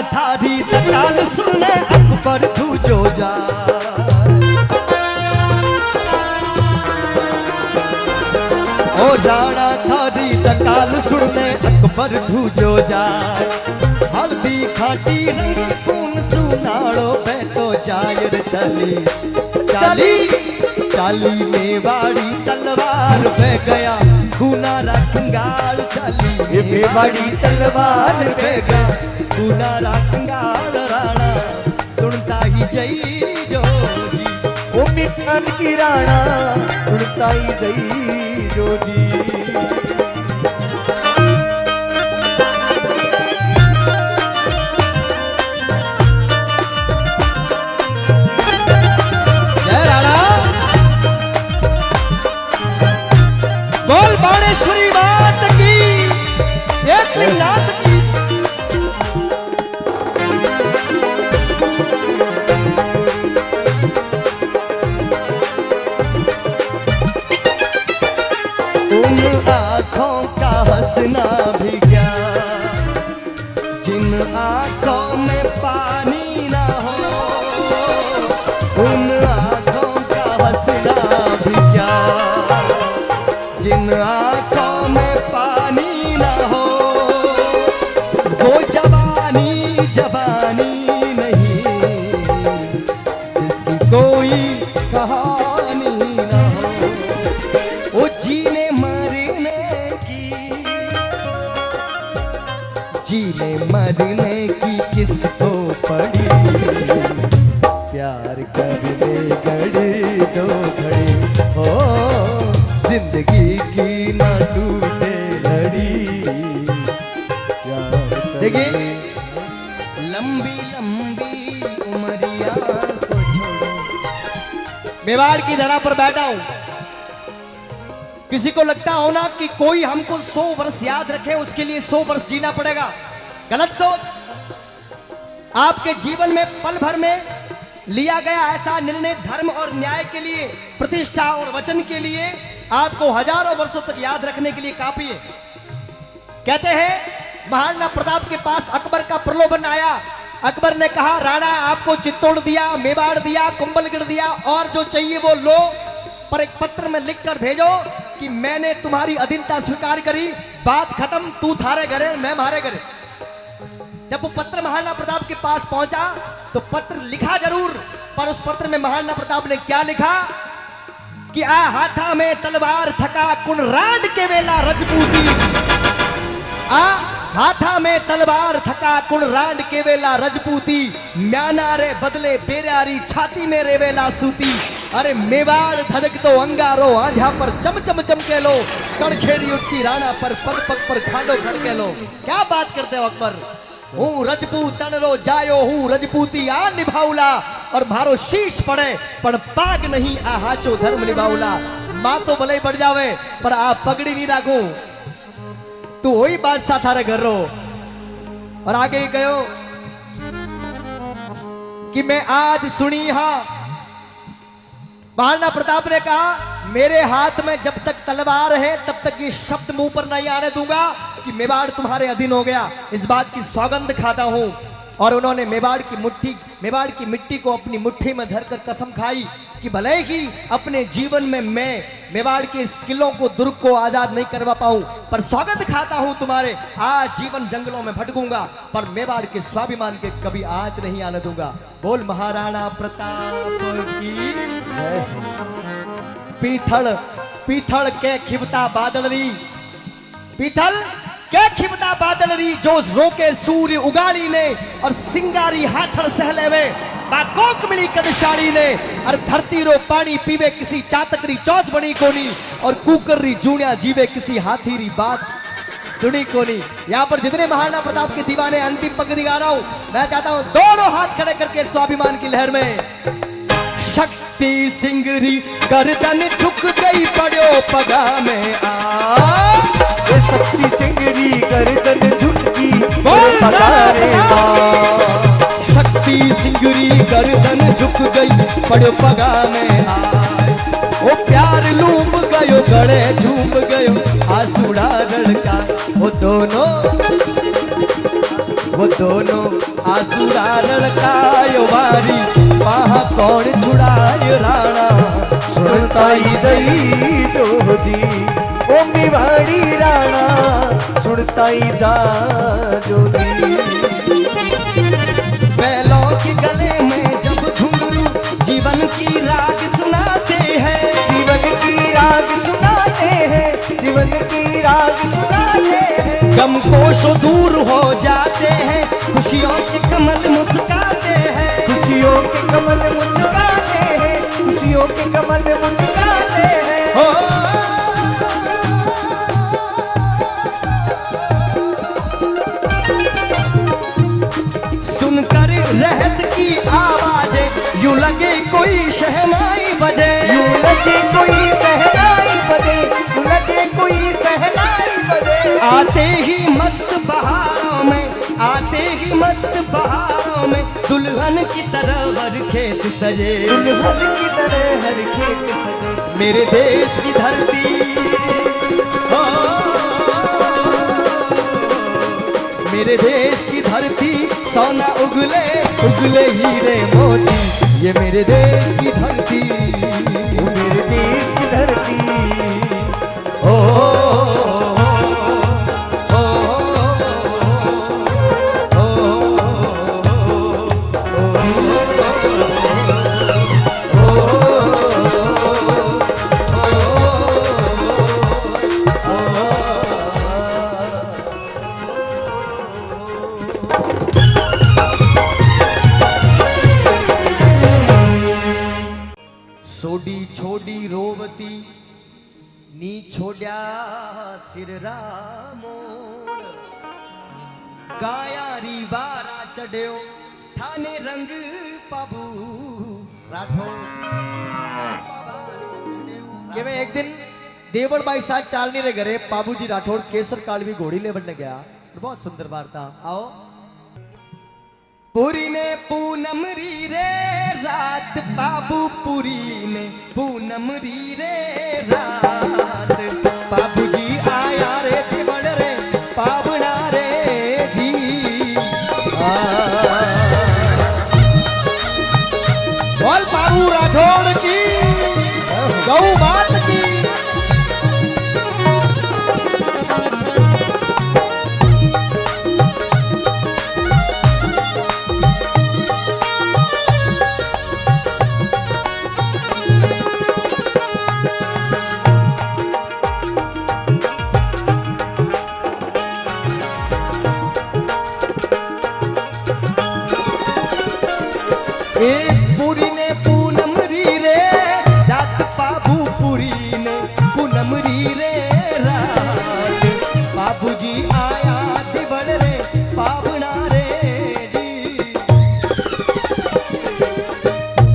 थारी तकाल सुने अकबर तू जो जा, ओ राणा थारी तकाल सुने अकबर तू जो जा, हल्दी खाटी रंग खून सुनाड़ो बैठो जायर चली चली चाली मेवाड़ी तलवार पे गया खूना रखंगाल चली, मेवाड़ी तलवार पे गया खूना रखंगाल राणा सुनता ही जई जोजी, ओ मिठन की राणा सुनता ही दई जोजी। बोल बाणेश्वरी मात की, एक लिंगनाथ की। उन आँखों का हंसना भी क्या, जिन आँखों में पानी ना हो, उन आँखों का हंसना भी क्या, जिन आँखों में पानी ना हो, वो जवानी जवानी नहीं, जिसकी कोई कहानी ना हो, वो जीने मरने की किसको पड़ी, प्यार करने गड़े दो घड़े हो, जिंदगी की ना टूटे लड़ी। देखिए लंबी लंबी उमरिया को छोड़ो, मेवाड़ की धरा पर बैठा हूं, किसी को लगता हो ना कि कोई हमको 100 वर्ष याद रखे, उसके लिए 100 वर्ष जीना पड़ेगा। गलत सोच। आपके जीवन में पल भर में लिया गया ऐसा निर्णय धर्म और न्याय के लिए, प्रतिष्ठा और वचन के लिए आपको हजारों वर्षों तक याद रखने के लिए काफी है। कहते हैं महाराणा प्रताप के पास अकबर का प्रलोभन आया। अकबर ने कहा राणा आपको चित्तौड़ दिया, मेवाड़ दिया, कुंभलगढ़ दिया और जो चाहिए वो लो, पर एक पत्र में लिखकर भेजो कि मैंने तुम्हारी अधीनता स्वीकार करी, बात खत्म, तू थारे घरे मैं मारे घरे। जब वो पत्र महाराणा प्रताप के पास पहुंचा तो पत्र लिखा जरूर, पर उस पत्र में महाराणा प्रताप ने क्या लिखा, कि आ हाथा में तलवार थका कुण राड के वेला रजपूती आ हाथा में तलवार थका कुण राड के वेला रजपूती म्याना रे बदले बेरारी छाती में रे वेला सूती अरे मेवाड़ धड़क तो अंगारो आंध्या पर चम चम चमके लो कड़खेड़ी उठती राणा पर पग पग पर खाडो खड़के लो। क्या बात करते हो अकबर, हूँ रजपूत तनरो जायो हूँ रजपूती आ निभाउला और मारो शीश पड़े पर पाग नहीं आ हाचो धर्म निभाउला। मां तो भले बढ़ जावे पर आ पगड़ी नहीं राखू तू वही बादशाह थारे घर रो। और आगे ही कहो कि मैं आज सुनी हा महाराणा प्रताप ने कहा मेरे हाथ में जब तक तलवार है तब तक ये शब्द मुंह पर नहीं आने दूंगा कि मेवाड़ तुम्हारे अधीन हो गया। इस बात की सौगंध खाता हूं। और उन्होंने मेवाड़ की मिट्टी को अपनी मुट्ठी में धरकर कसम खाई कि भले ही अपने जीवन में मैं मेवाड़ के इस किलों को दुर्ग को आजाद नहीं करवा पाऊं पर सौगंध खाता हूं तुम्हारे आज जीवन जंगलों में भटकूंगा पर मेवाड़ के स्वाभिमान के कभी आज नहीं आने दूंगा। बोल महाराणा प्रताप की। पीथल के खिबता बादल री पीथल क्या खिबता बादल री जो रोके सूर्य उगाड़ी ने और सिंगारी हाथड़ सहलेवे बाकोक मिली कदशाड़ी ने और धरती रो पानी पीवे किसी चातकरी चौच बनी कोनी और कुकर री जूनिया जीवे किसी हाथी री बात सुनी कोनी। यहाँ पर जितने महाराणा प्रताप के दीवाने अंतिम पंक्ति गा रहा हूं मैं चाहता हूं दोनों हाथ खड़े करके स्वाभिमान की लहर में। शक्ति सिंगरी गर्दन झुक गई पड़ो पगा में आ शक्ति सिंगरी गर्दन झुकी पगारे शक्ति सिंगरी गर्दन झुक गई पड़ो पगा में आए वो प्यार लूप गयो गले झूम गयो आंसुड़ा लड़का वो दोनों आंसुड़ा लड़का यो वारी वहाँ कौन छुड़ाए राणा सुनताई दई जोदी ओ मेवाड़ी राणा सुनताई दा जोदी। बैलों के गले में जब घुंघरू जीवन की राग सुनाते हैं जीवन की राग सुनाते हैं जीवन की राग सुनाते हैं गम कोशों दूर हो जाते हैं खुशियों के कमल मुस्काते हैं खुशियों के कमल मुस्काते हैं खुशियों के कमल मुस्काते हैं हो सुनकर रहत की आवाजें यूं लगे कोई शहनाई बजे यूं लगे कोई सहनाई बजे यूं लगे कोई सहनाई बजे आते ही मस्त बहारों में दुल्हन की तरह हर खेत सजे दुल्हन की तरह हर खेत सजे मेरे देश की धरती हो मेरे देश की धरती सोना उगले उगले हीरे मोती ये मेरे देश की धरती मेरे देश की धरती ओ सोडी छोडी रोवती नी छोड्या सिर रामोड़ गाया री वारा चढ़्यो थाने रंग पाबू राठौड़ के मैं एक दिन देवड़ भाई साथ चालनी रे घरे बाबूजी राठौड़ केसर कालवी घोड़ी ले बनने गया बहुत सुंदर वार्ता। आओ पुरी ने पूनम री रे रात बाबू पुरी ने पूनम री रे रात बाबूजी आया रे देवड़ रे पावना रे जी बोल बाबू राठौड़ की गौ बात की ए पूरी ने पूनम री रे रात बाबू पूरी ने पूनम री रे रात बाबूजी आया दिवड़ रे पावना रे जी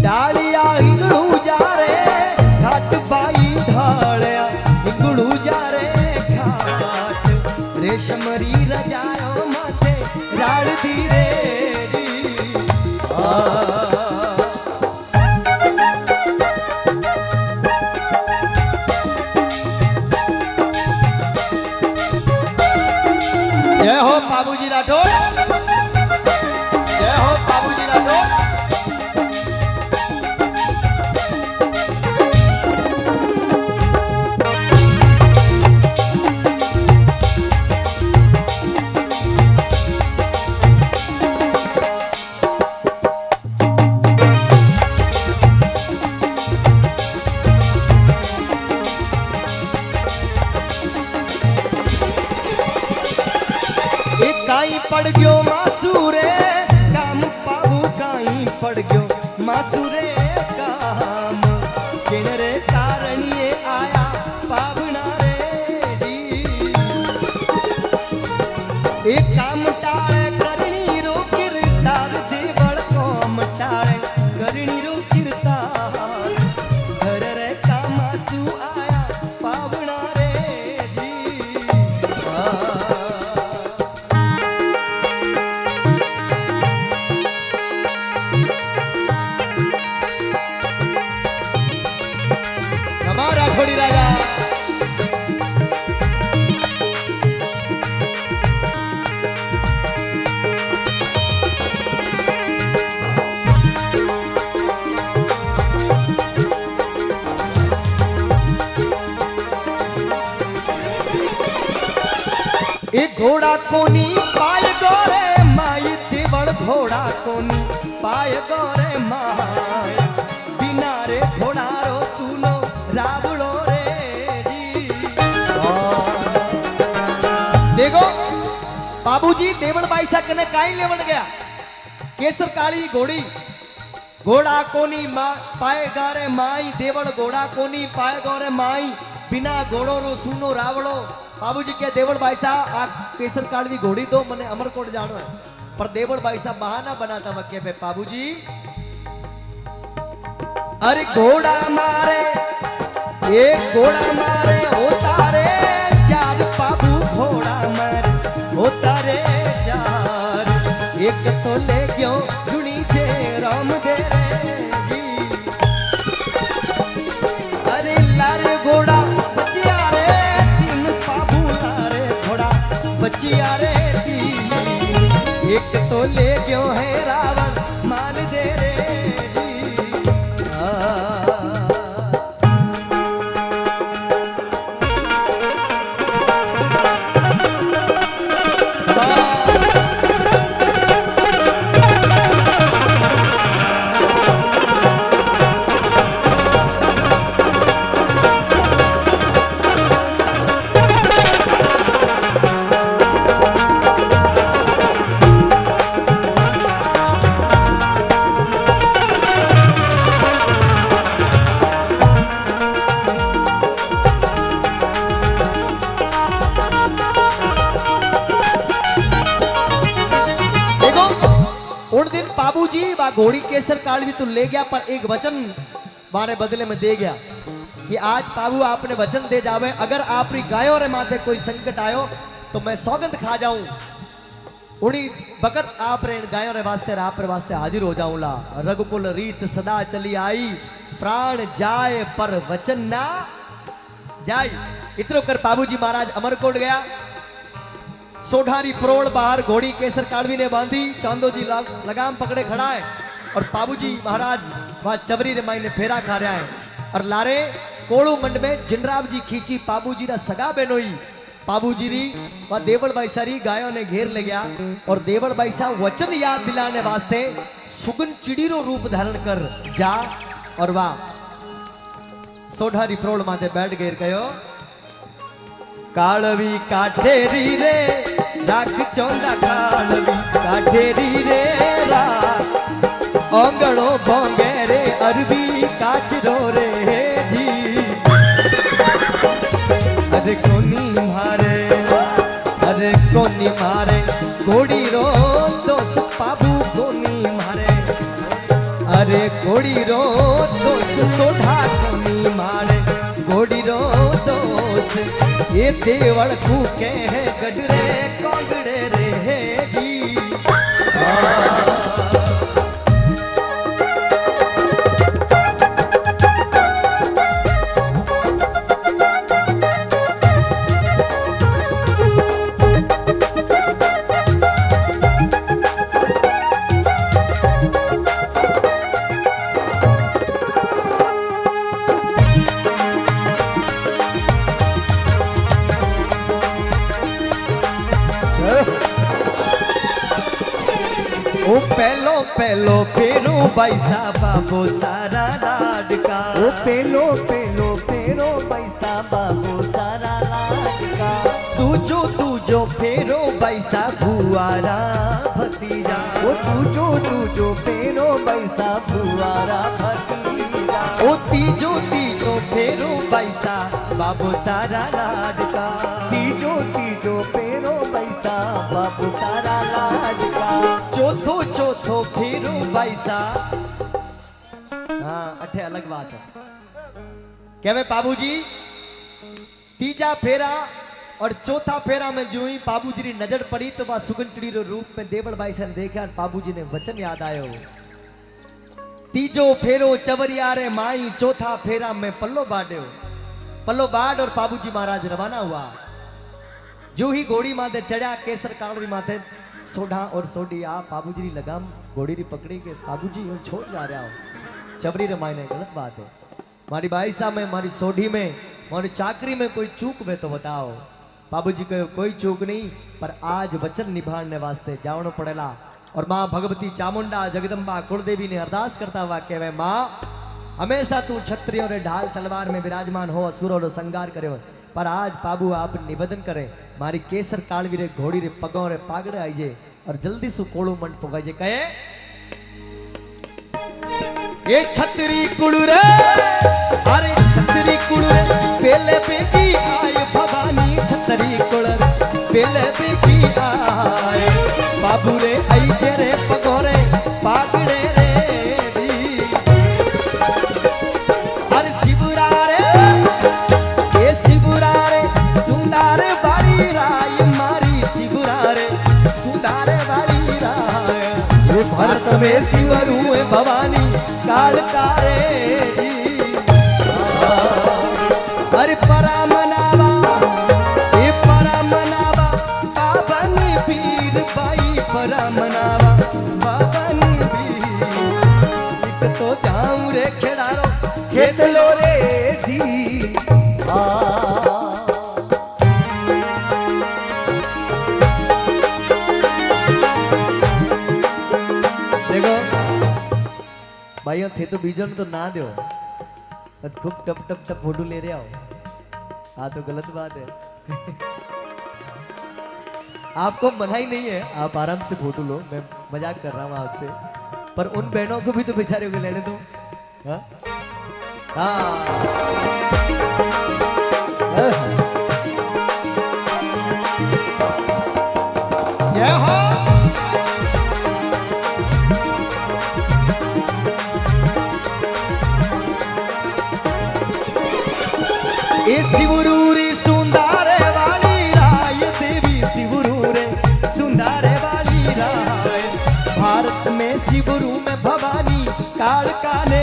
डालिया हिंगड़ू जा रे घाट बाई ढालिया हिंगड़ू जा रे घाट रेशमरी रजायो माथे राड़ दी रे जय हो बाबूजी राठौर, जय हो बाबूजी राठौर। काई पड़ गयो मासूरे काम पाबू काई पड़ गयो मासूरे काम किन रे कारणिए आया पावना रे जी एक काम टाळे करणी रो किरतार देवळ कोम टाळे करणी रो किरतार घर रे कामासू आया पावना रे जी छोड़ी राजा एक घोड़ा कोनी पाय गोरे माई देवल घोड़ा कोनी पाय गोरे माय बिना रे घोड़ा रो सुनो रावड़ो रे जी देखो बाबूजी देवल बाई सा कने काई लेवण गया केसर काली घोड़ी घोड़ा कोनी पाए गारे माई देवल घोड़ा कोनी पाए गोरे माई बिना घोड़ो रो सुनो रावड़ो बाबूजी क्या देवल बाई सा आप केसर काली घोड़ी दो मने अमरकोट जानो है पर देवल बाई सा बहाना बनाता वक्के पे बाबूजी अरे घोड़ा मारे एक घोड़ा मारे होता रे चार बाबू घोड़ा मारे होता रे चार एक तो ले गयो जुनी जे राम दे रे जी अरे लारे घोड़ा बचिया रे तीन बाबू लारे घोड़ा बचिया रे तीन एक तो ले गयो है रावण माल दे रे बाबूजी बा घोड़ी केसर काल भी तू ले गया पर एक वचन मारे बदले में दे गया कि आज बाबू आपने वचन दे जावे अगर आपरी गायों रे माथे कोई संकट आयो तो मैं सौगंध खा जाऊं उड़ी बकत आप रे गायों रे वास्ते आप रे वास्ते हाजिर हो जाऊंला रघुकुल रीत सदा चली आई प्राण जाए पर वचन ना जाए इतरो कर बाबूजी महाराज अमरकोट गया सोढ़ारी प्रोड़ बाहर घोड़ी केसर कालवी ने बांधी चांदो जी लगाम पकड़े खड़ा है और बाबूजी महाराज वहां चवरी रे माई ने फेरा खा रहा है और लारे कोड़ू मंड में जिनराव जी खींची बाबूजी रा सगा बेनोई बाबूजी री वहां देवल बाई सारी गायों ने घेर ले गया और देवल बाई सा वचन याद दिलाने वास्ते सुगन चिड़ीरो रूप धारण कर जा और वाह सोढ़ारी प्रोड़ माथे बैठ गए कहो कालवी काठेरी रे राख चौंदा कालवी काठेरी रे राख ओंगड़ो बोंगे रे अरबी काचरो रे जी अरे कोनी मारे घोड़ी रो दोस्त बाबू कोनी मारे अरे घोड़ी रो दोस्त सोढ़ा कोनी मारे घोड़ी रो दोस्त ये देवल फूके है गडरे कोंगड़े रे जी ओ पहलो फेरो पैसा बाबू सारा लाडका ओ पेलो पैसा बाबू सारा लाडका तूजो फेरो पैसा भुआरा भतीजा ओ तूजो पेलो पैसा भुआरा भतीजा ओ तीजो फेरो पैसा बाबू सारा लाडका तीजो पेलो पैसा बाबू सारा लाडका चौथो फेरो पैसा हाँ अठे अलग बात है क्या बाबूजी तीजा फेरा और चौथा फेरा में जो ही बाबूजी की नजर पड़ी तो वह सुगंचड़ी रो रूप में देवल बाई सन देखा और बाबूजी ने वचन याद आयो तीजो फेरो चवरिया रे माई चौथा फेरा में पल्लो बाड और बाबूजी महाराज रवाना हुआ जो ही घोड़ी माथे चढ़ा केसर कावड़ी माथे सोढ़ा और सोडी आप बाबूजी की लगाम घोड़ी री पकड़ी के बाबूजी छोड़ जा रहा हो चवरी रे मायने गलत बात है मारी भाई साहब में मारी सोढ़ी में मारी चाकरी में कोई चूक में तो बताओ बाबूजी कहो कोई चूक नहीं पर आज वचन निभाने वास्ते जावनो पड़ेला और माँ भगवती चामुंडा जगदम्बा कुलदेवी ने अरदास करता हुआ कहवे माँ हमेशा तू क्षत्रियों रे ढाल तलवार में विराजमान हो असुरों रो संगार करे हो पर आज बाबू आप निवेदन करे मारी केसर कालवी रे घोड़ी रे पगों रे पागड़े आईजे और जल्दी से कोड़ू मंड पगाइजे कहे ये छतरी कुड़ रे अरे छतरी कुड़ रे पेले बेगी आए भवानी छतरी कुड़ रे पेले बेगी आए बाबू रे आईजे रे पगों रे पागड़े रे अरे शिवरा रे ये शिवरा रे सुंदर बाड़ी राय मारी शिवरा रे सुंदर बाड़ी राय ये भारत में शिवरू भवानी कालकारे अरे परा मनावा ये परा मनावा पावन पीर बाई परा मनावा पावन पीर एक तो जाऊं रे खेड़ारो खेत लो रे जी देखो भाइयों थे तो बीजों ने तो ना दो खूब टप टप टप फोटो ले रहे हो हाँ तो गलत बात है आपको मना ही नहीं है आप आराम से फोटो लो मैं मजाक कर रहा हूँ आपसे पर उन बहनों को भी तो बेचारे को लेने दो हाँ ये शिवरूरी सुंदर वाली राय देवी शिवरूरे सुंदर वाली राय भारत में शिवरू में भवानी कालकाने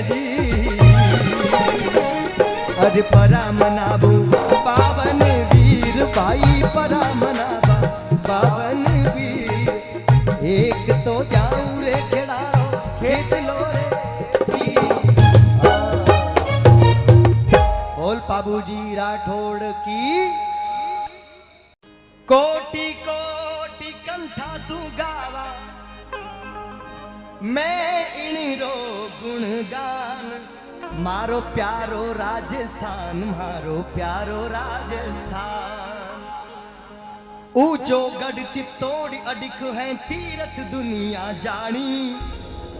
जी अरे परा मनाबू पावन वीर भाई परा मनाबा पावन वीर एक तो जाऊं रे खेड़ारो खेत लो रे बाबूजी राठौड़ की कोटि कोटि कंठा सुगावा मैं इणरो गुणगान मारो प्यारो राजस्थान मारो प्यारो राजस्थान ऊंचो गढ़ चित्तौड़ अडिक है तीरथ दुनिया जानी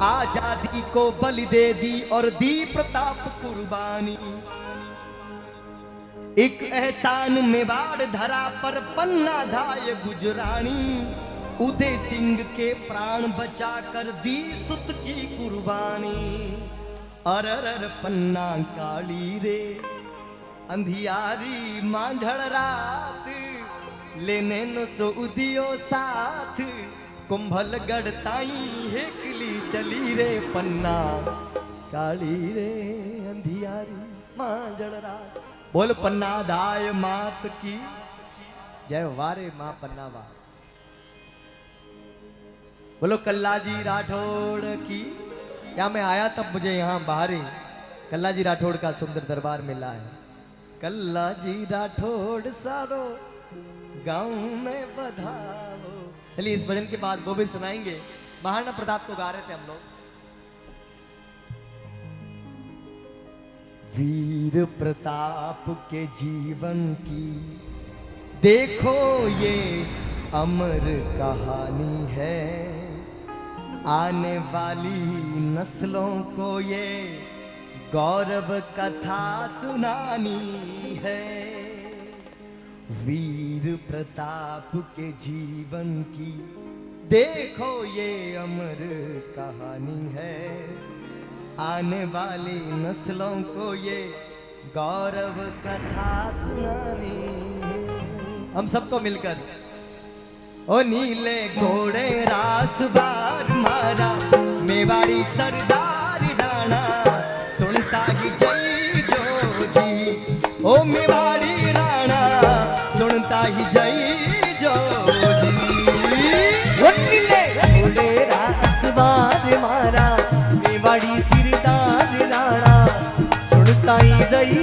आजादी को बलि दे दी और दी प्रताप कुर्बानी। एक एहसान मेवाड़ धरा पर पन्ना धाय गुजरानी। उदय सिंह के प्राण बचाकर दी सुत की कुर्बानी। अरर पन्ना काली रे अंधियारी मांझड़ रात, लेने न सऊदियो साथ, कुंभलगढ़ ताई हेकली चली रे पन्ना काली रे अंधियारी मांझड़ रात। बोल पन्ना दाय मात की जय, वारे मां पन्ना वा। बोलो कल्लाजी राठौड़ की। क्या मैं आया तब मुझे यहाँ बाहर ही कल्लाजी राठौड़ का सुंदर दरबार मिला है। कल्लाजी राठौड़ सारो गांव में बधाओ। चलिए इस भजन के बाद वो भी सुनाएंगे। महाराणा प्रताप को गा रहे थे हम लोग। वीर प्रताप के जीवन की देखो ये अमर कहानी है। आने वाली नस्लों को ये गौरव कथा सुनानी है। वीर प्रताप के जीवन की देखो ये अमर कहानी है। आने वाली नस्लों को ये गौरव कथा सुनानी है। हम सबको मिलकर ओ नीले घोड़े रास बार मारा, मेवाड़ी सरदार राणा, सुनता ही जय जोजी। ओ मेवाड़ी राणा सुनता ही जय जोजी। ओ नीले घोड़े रास बार मारा, मेवाड़ी सरदार राणा, सुनता ही जय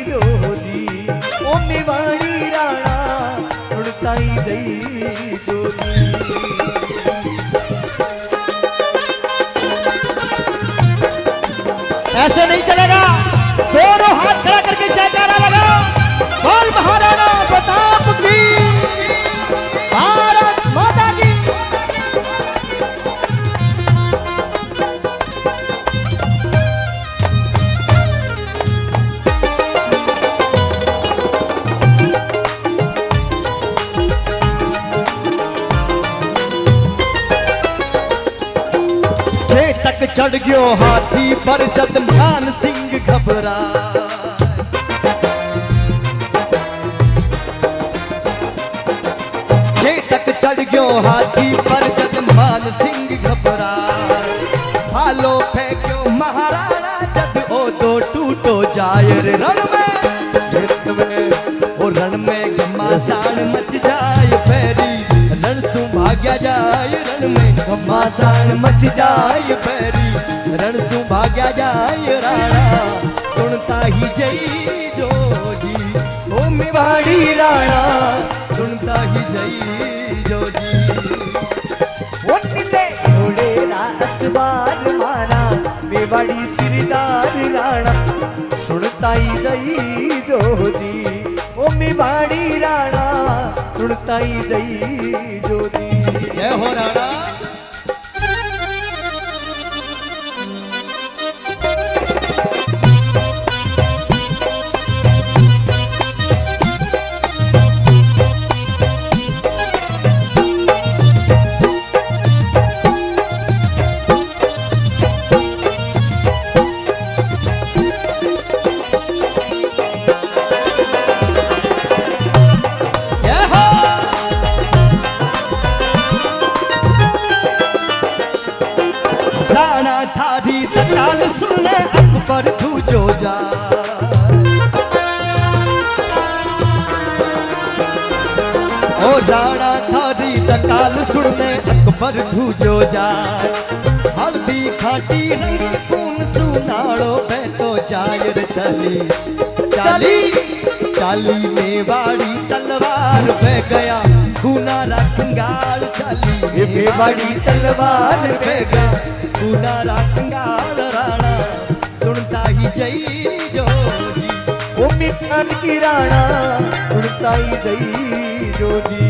जोजी। ओ मेवाड़ी राणा सुनता ही जय ऐसे नहीं चलेगा, दोनों हाथ खड़ा करके जयकारा लगाओ। बोल महाराणा प्रताप की, भारत माता की। तक चढ़ गयो हाथी पर जद मान सिंह घबरा। ये तक चढ़ गयो हाथी पर जद मान सिंह घबरा। भालो फेंक्यो महाराणा जद ओ दो टूटो जाय रे रण में। ओ रण में घमासान मच जाय पैरी, रण सु भाग्या जाय रण में घमासान मच जाय पैरी, रण सु भाग्या जाय राणा, सुनता ही जय जोजी। ओ मेवाड़ी राणा सुनता ही जय जोजी। ओ नीले घोड़े रास बार मारा, मेवाड़ी सरदार राणा, सुनता ही जय जोजी। ओ मेवाड़ी राणा सुनता ही जय जोजी। जय हो राणा। थारी तकाल सुने अकबर धूजो जा। ओ राणा थारी तकाल सुने अकबर धूजो जा। हल्दी खाटी रंग खून सुनाड़ो बहतो जायर चली। चाली चाली मेवाड़ी तलवार पे गया खूनारा कंगाल। चाली मेवाड़ी तलवार पे गया खूनारा कंगाल। राणा सुनता ही जय जोजी। ओ मिठान की राणा सुनता ही जय जोजी।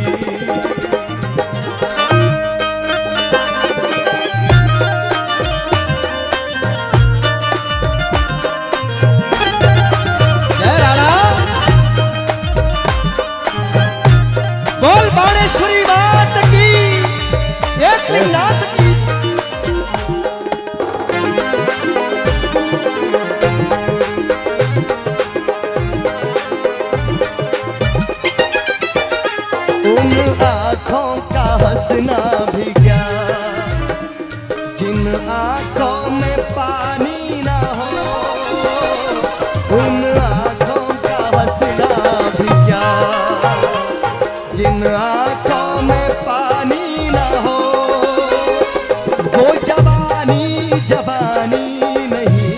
रानी नहीं,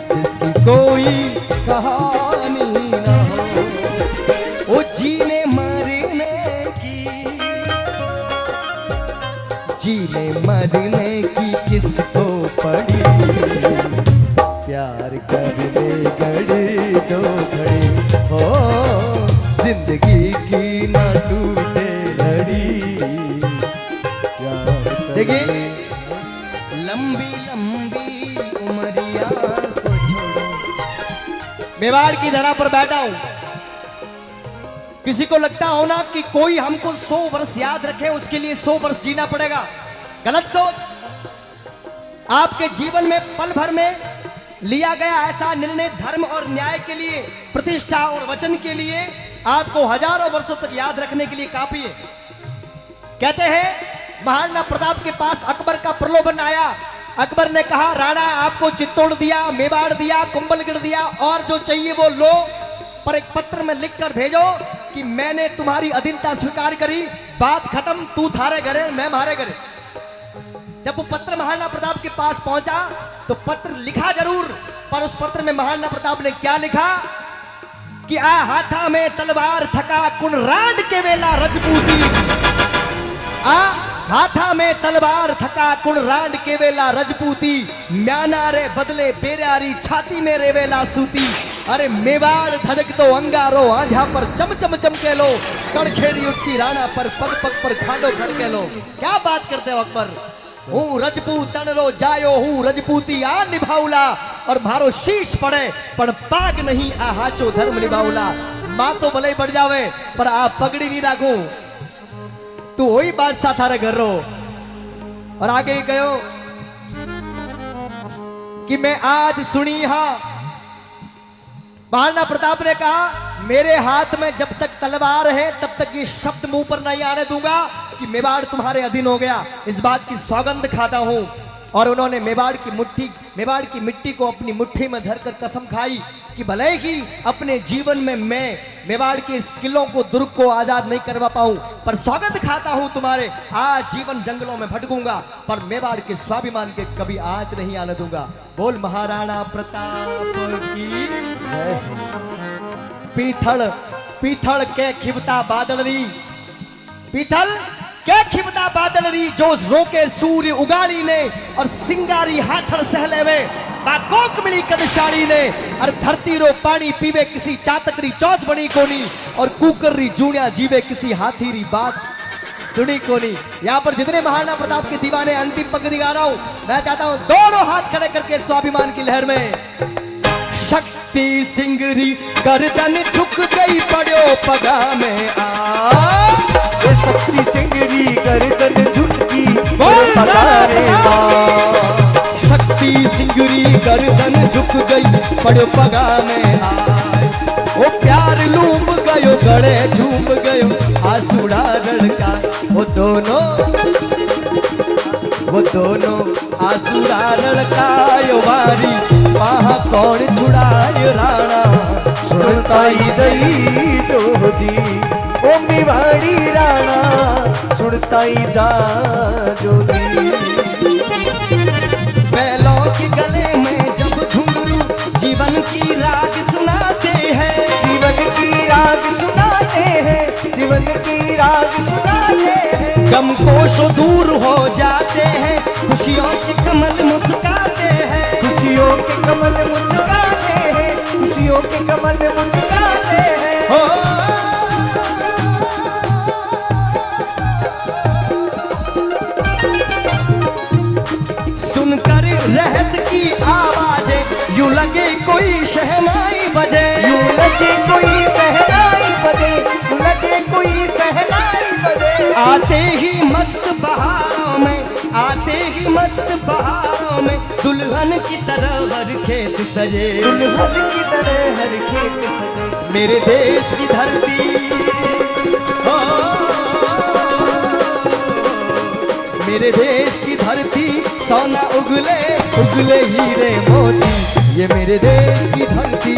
जिसकी कोई कहानी ना हो। वो जीने मरने की किसको पड़ी, प्यार करने घड़ी दो घड़ी हो, जिंदगी की ना टूटे लड़ी। देखिए लंबी लंबी उमरिया को छोड़ो। मेवाड़ की धरा पर बैठा हूं, किसी को लगता हो ना कि कोई हमको 100 वर्ष याद रखे, उसके लिए 100 वर्ष जीना पड़ेगा। गलत सोच। आपके जीवन में पल भर में लिया गया ऐसा निर्णय धर्म और न्याय के लिए, प्रतिष्ठा और वचन के लिए आपको हजारों वर्षों तक याद रखने के लिए काफी है। कहते हैं महाराणा प्रताप के पास अकबर का प्रलोभन आया। अकबर ने कहा राणा आपको चित्तौड़ दिया, मेवाड़ दिया, कुंभलगढ़ दिया, और जो चाहिए वो लो, पर एक पत्र में लिखकर भेजो कि मैंने तुम्हारी अधीनता स्वीकार करी, बात खत्म, तू थारे घरे मैं मारे घरे। जब वो पत्र महाराणा प्रताप के पास पहुंचा तो पत्र लिखा जरूर, पर उस पत्र में महाराणा प्रताप ने क्या लिखा कि आ हाथा में तलवार थका कुणराड के वेला रजपूती, आ हाथा में तलवार थका कुणराड के वेला रजपूती, म्याना रे बदले बेरारी छाती में रेवेला सूती। अरे मेवाड़ धड़क तो अंगारो, आंधा पर चम चम चमके लो, कड़खेरी उठती राणा पर पग पग पर खाडो खड़के लो। क्या बात करते हो अकबर, हूँ रजपूत तणरो जायो, हूँ रजपूती आ निभाउला, और मारो शीश पड़े पण पाग नहीं आ हाचो धर्म निभाउला। मां तो भले बढ़ जावे पर आ पगड़ी नहीं राखू, तू वही बादशाह थारे घर रो। और आगे ही कहो कि मैं आज सुनी हाँ, महाराणा प्रताप ने कहा मेरे हाथ में जब तक तलवार है तब तक ये शब्द मुंह पर नहीं आने दूंगा कि मेवाड़ तुम्हारे अधीन हो गया। इस बात की सौगंध खाता हूं। और उन्होंने मेवाड़ की मिट्टी को अपनी मुट्ठी में धरकर कसम खाई कि भले ही अपने जीवन में मैं मेवाड़ के इस किलों को, दुर्ग को आजाद नहीं करवा पाऊं, पर सौगंध खाता हूं तुम्हारे, आज जीवन जंगलों में भटकूंगा पर मेवाड़ के स्वाभिमान के कभी आज नहीं आने दूंगा। बोल महाराणा प्रताप की। पीथल के खिवता बादलरी, पीथल के खिवता बादलरी, जो रोके सूर्य उगाड़ी ने, और सिंगारी हाथड़ सहले वे बाकोक मिली कदशाड़ी ने। और धरती रो पानी पीवे किसी चातकरी चौच बनी कोनी, और कुकर्री जूनिया जीवे किसी हाथी री बात सुनी कोनी। यहाँ पर जितने महाराणा प्रताप के दीवाने अंतिम पंक्ति गा रहा हूं, मैं चाहता हूं दोनों हाथ खड़े करके स्वाभिमान की लहर में। शक्ति सिंगरी गर्दन झुक गई पड़ो पगा में आ, शक्ति सिंगरी गर्दन झुकी पगा रे बा। शक्ति सिंगरी गर्दन झुक गई पड़ो पगा में आए, वो प्यार लूम गयो गड़े झूम गयो आंसुड़ा लड़का। वो दोनों आंसुड़ा लड़कायो वारी, वहाँ कौन छुड़ायो राणा सुनताई दई जोदी। ओ मेवाड़ी राणा सुनताई दा जोदी। बैलों के गले में जब घुंघरू जीवन की राग सुनाते हैं, जीवन की राग सुनाते हैं, जीवन की राग सुनाते हैं। गम कोशों दूर हो जाते हैं, खुशियों के कमल मुस्काते हैं, खुशियों के कमल मुस्काते हैं, खुशियों के कमल मुस्काते हैं। हो सुनकर रहत की आवाजें यूं लगे कोई शहनाई बजे, यूं लगे कोई सहनाई बजे, यूं लगे कोई सहनाई बजे। आते ही मस्त बहारों में, आते ही मस्त बहारों में, दुल्हन की तरह हर खेत सजे, दुल्हन की तरह हर खेत सजे। मेरे देश की धरती हो, मेरे देश की धरती सोना उगले उगले हीरे मोती, ये मेरे देश की धरती।